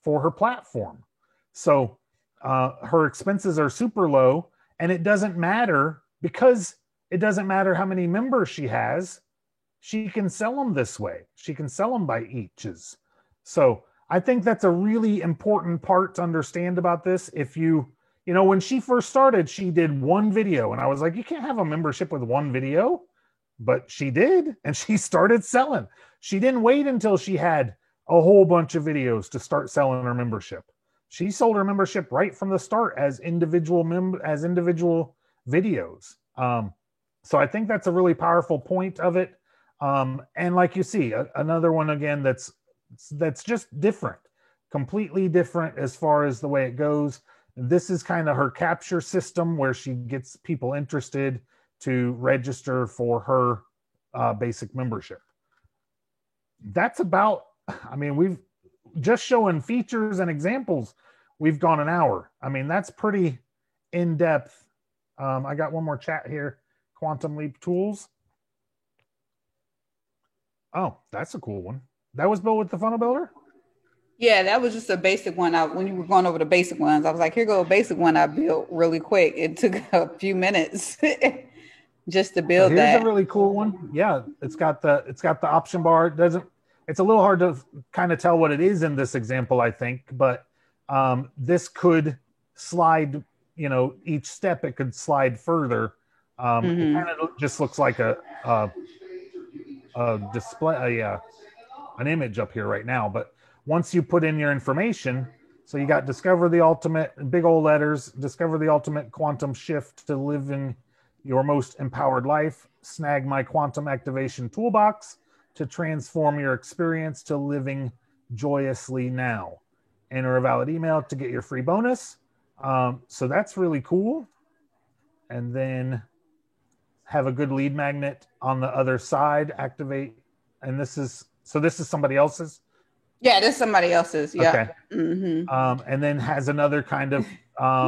[SPEAKER 1] for her platform. So her expenses are super low, and it doesn't matter, because it doesn't matter how many members she has. She can sell them this way. She can sell them by eaches. So I think that's a really important part to understand about this. If you know, when she first started, she did one video, and I was like, you can't have a membership with one video, but she did, and she started selling. She didn't wait until she had a whole bunch of videos to start selling her membership. She sold her membership right from the start as individual videos. So I think that's a really powerful point of it. And like you see, another one again that's just different, completely different as far as the way it goes. This is kind of her capture system, where she gets people interested to register for her basic membership. That's about, I mean, we've just showing features and examples, we've gone an hour. I mean, that's pretty in-depth. I got one more chat here. Quantum Leap Tools. Oh, that's a cool one. That was built with the Funnel Builder?
[SPEAKER 2] Yeah, that was just a basic one. When you were going over the basic ones, I was like, here go a basic one I built really quick. It took a few minutes just to build that.
[SPEAKER 1] Here's a really cool one. Yeah, it's got the option bar. It's a little hard to kind of tell what it is in this example, I think, but this could slide, you know, each step it could slide further. It kind of just looks like a display, an image up here right now. But once you put in your information, so you got discover the ultimate, big old letters, discover the ultimate quantum shift to living your most empowered life, snag my quantum activation toolbox to transform your experience to living joyously now. Enter a valid email to get your free bonus. So that's really cool. And then have a good lead magnet on the other side, activate. And this is somebody else's.
[SPEAKER 2] Yeah, this is somebody else's. Yeah.
[SPEAKER 1] Okay. And then has another kind of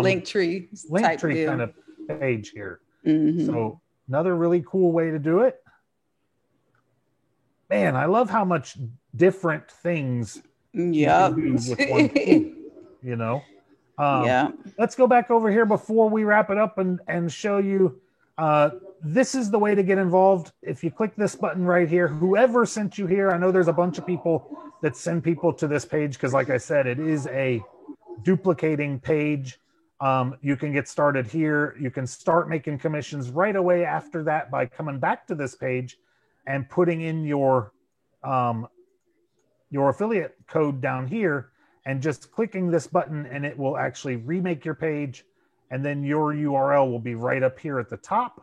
[SPEAKER 2] link tree
[SPEAKER 1] kind of page here. So another really cool way to do it. Man, I love how much different things
[SPEAKER 2] Yep.
[SPEAKER 1] with one tool, you know.
[SPEAKER 2] Yeah.
[SPEAKER 1] Let's go back over here before we wrap it up and show you. This is the way to get involved. If you click this button right here, whoever sent you here, I know there's a bunch of people that send people to this page because, like I said, it is a duplicating page. You can get started here. You can start making commissions right away after that by coming back to this page and putting in your affiliate code down here and just clicking this button, and it will actually remake your page, and then your URL will be right up here at the top,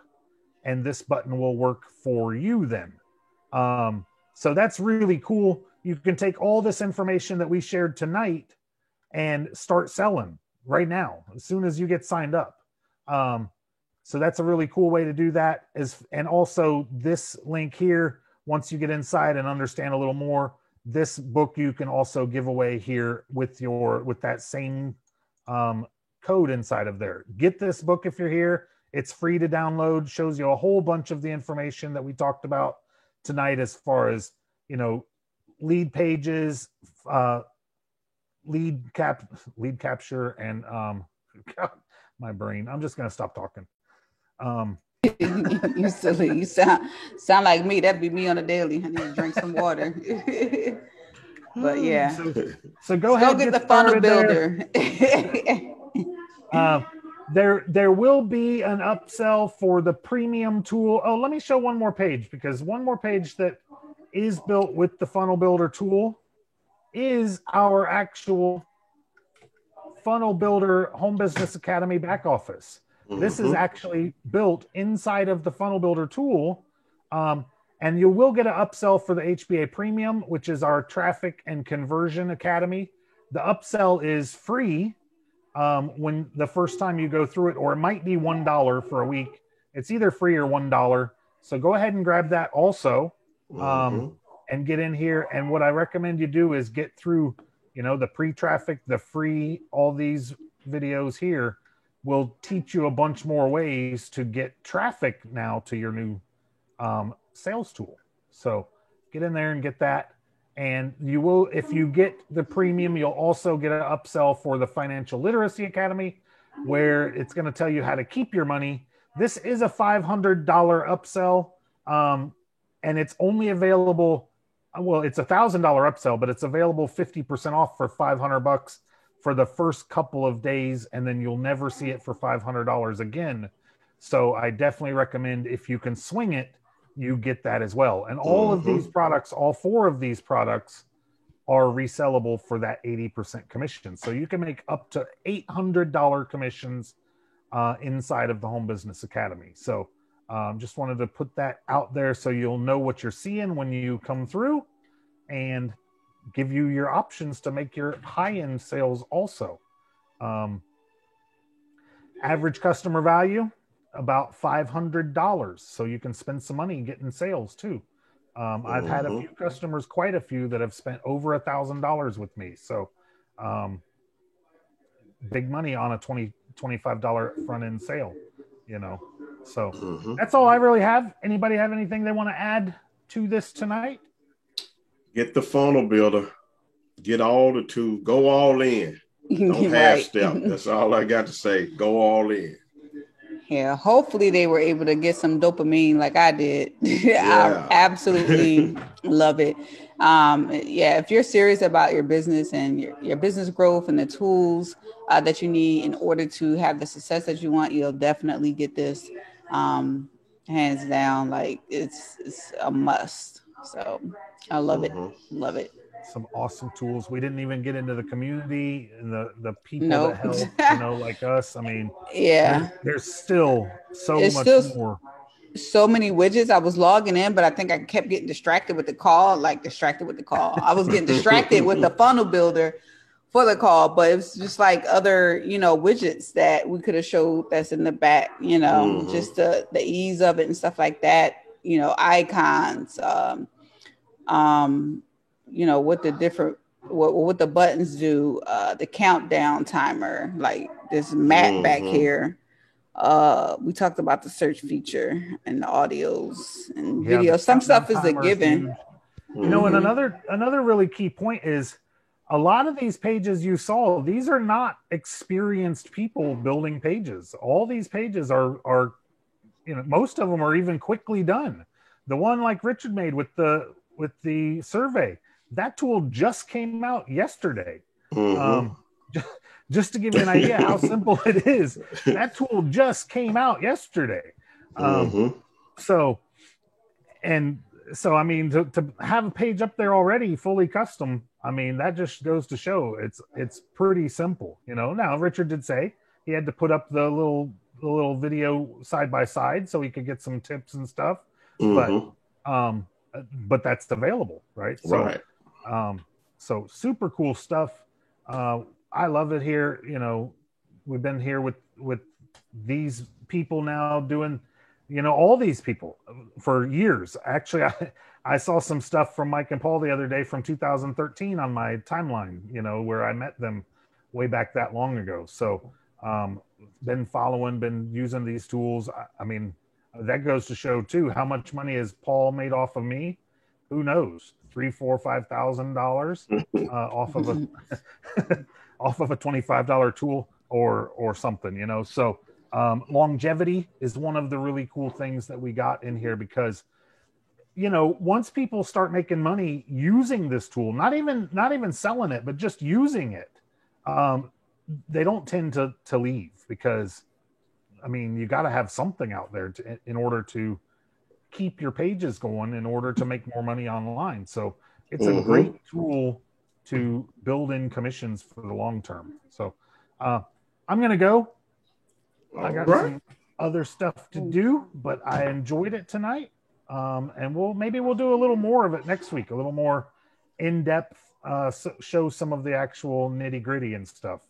[SPEAKER 1] and this button will work for you then. So that's really cool. You can take all this information that we shared tonight and start selling right now as soon as you get signed up. So that's a really cool way to do that. And also this link here, once you get inside and understand a little more, this book you can also give away here with that same code inside of there. Get this book if you're here. It's free to download, shows you a whole bunch of the information that we talked about tonight as far as, lead pages, lead capture, and my brain. I'm just gonna stop talking.
[SPEAKER 2] You silly. You sound like me. That'd be me on a daily. I need to drink some water. But yeah.
[SPEAKER 1] So go ahead.
[SPEAKER 2] Go get the funnel builder.
[SPEAKER 1] There will be an upsell for the premium tool. Oh, let me show one more page, because one more page that is built with the funnel builder tool is our actual funnel builder home business academy back office. This is actually built inside of the funnel builder tool. And you will get an upsell for the HBA premium, which is our traffic and conversion academy. The upsell is free when the first time you go through it, or it might be $1 for a week. It's either free or $1. So go ahead and grab that also and get in here. And what I recommend you do is get through, the pre-traffic, the free, all these videos here will teach you a bunch more ways to get traffic now to your new sales tool. So get in there and get that. And you will, if you get the premium, you'll also get an upsell for the Financial Literacy Academy, where it's going to tell you how to keep your money. This is a $500 upsell, and it's only available. Well, it's $1,000 upsell, but it's available 50% off for $500 for the first couple of days, and then you'll never see it for $500 again. So I definitely recommend, if you can swing it, you get that as well. And all of these products, all 4 of these products, are resellable for that 80% commission. So you can make up to $800 commissions inside of the Home Business Academy. So just wanted to put that out there so you'll know what you're seeing when you come through, and give you your options to make your high-end sales also. Average customer value, about $500. So you can spend some money getting sales too. I've had a few customers, quite a few, that have spent over $1,000 with me. So big money on a $25 front end sale, So that's all I really have. Anybody have anything they want to add to this tonight?
[SPEAKER 3] Get the funnel builder. Get all the tools. Go all in. Don't half step. That's all I got to say. Go all in.
[SPEAKER 2] Yeah, hopefully they were able to get some dopamine like I did. Yeah. I absolutely love it. If you're serious about your business and your business growth and the tools that you need in order to have the success that you want, you'll definitely get this hands down. Like it's a must. So I love it. Love it.
[SPEAKER 1] Some awesome tools. We didn't even get into the community and the people that help, like us. I mean, there's still more.
[SPEAKER 2] So many widgets. I was logging in, but I think I kept getting distracted with the call. I was getting distracted with the funnel builder for the call, but it was just like other, widgets that we could have showed that's in the back, just the ease of it and stuff like that, icons, what the different, what the buttons do, the countdown timer, like this map back here. We talked about the search feature and the audios and videos. Some stuff is a given.
[SPEAKER 1] And another really key point is a lot of these pages you saw, these are not experienced people building pages. All these pages are most of them are even quickly done. The one like Richard made with the survey, that tool just came out yesterday. Just to give you an idea how simple it is, that tool just came out yesterday. So I mean, to have a page up there already fully custom, I mean, that just goes to show it's pretty simple. Now Richard did say he had to put up the little video side by side so he could get some tips and stuff, but that's available, right? So, so super cool stuff. I love it here. We've been here with these people now doing, all these people for years. Actually, I saw some stuff from Mike and Paul the other day from 2013 on my timeline, where I met them way back that long ago. So, been using these tools. I mean, that goes to show too, how much money has Paul made off of me? Who knows? $3,000, $4,000, off of a, off of a $25 tool or something, So, longevity is one of the really cool things that we got in here because, once people start making money using this tool, not even selling it, but just using it, they don't tend to leave because, I mean, you got to have something out there in order to keep your pages going, in order to make more money online. So it's a great tool to build in commissions for the long term. So I'm going to go. I got some other stuff to do, but I enjoyed it tonight. And we'll do a little more of it next week, a little more in-depth, show some of the actual nitty-gritty and stuff.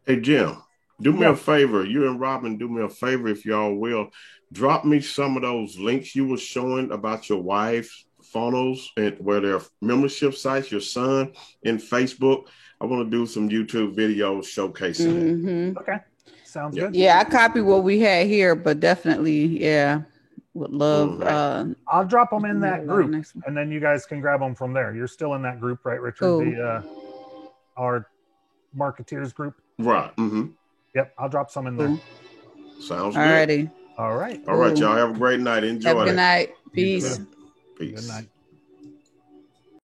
[SPEAKER 3] Hey, Jim, do me a favor. You and Robin, do me a favor, if y'all will. Drop me some of those links you were showing about your wife's funnels and where their membership sites, your son, in Facebook. I want to do some YouTube videos showcasing it.
[SPEAKER 1] Okay. Sounds good.
[SPEAKER 2] Yeah, I copied what we had here, but definitely, would love.
[SPEAKER 1] I'll drop them in that group, and then you guys can grab them from there. You're still in that group, right, Richard? Cool. Our marketeers group.
[SPEAKER 3] Right.
[SPEAKER 1] Yep, I'll drop some in there.
[SPEAKER 3] Sounds good.
[SPEAKER 2] Alrighty.
[SPEAKER 1] All right.
[SPEAKER 3] All right, y'all. Have a great night. Enjoy.
[SPEAKER 2] Have a good night. Peace.
[SPEAKER 3] Peace.
[SPEAKER 1] Good night.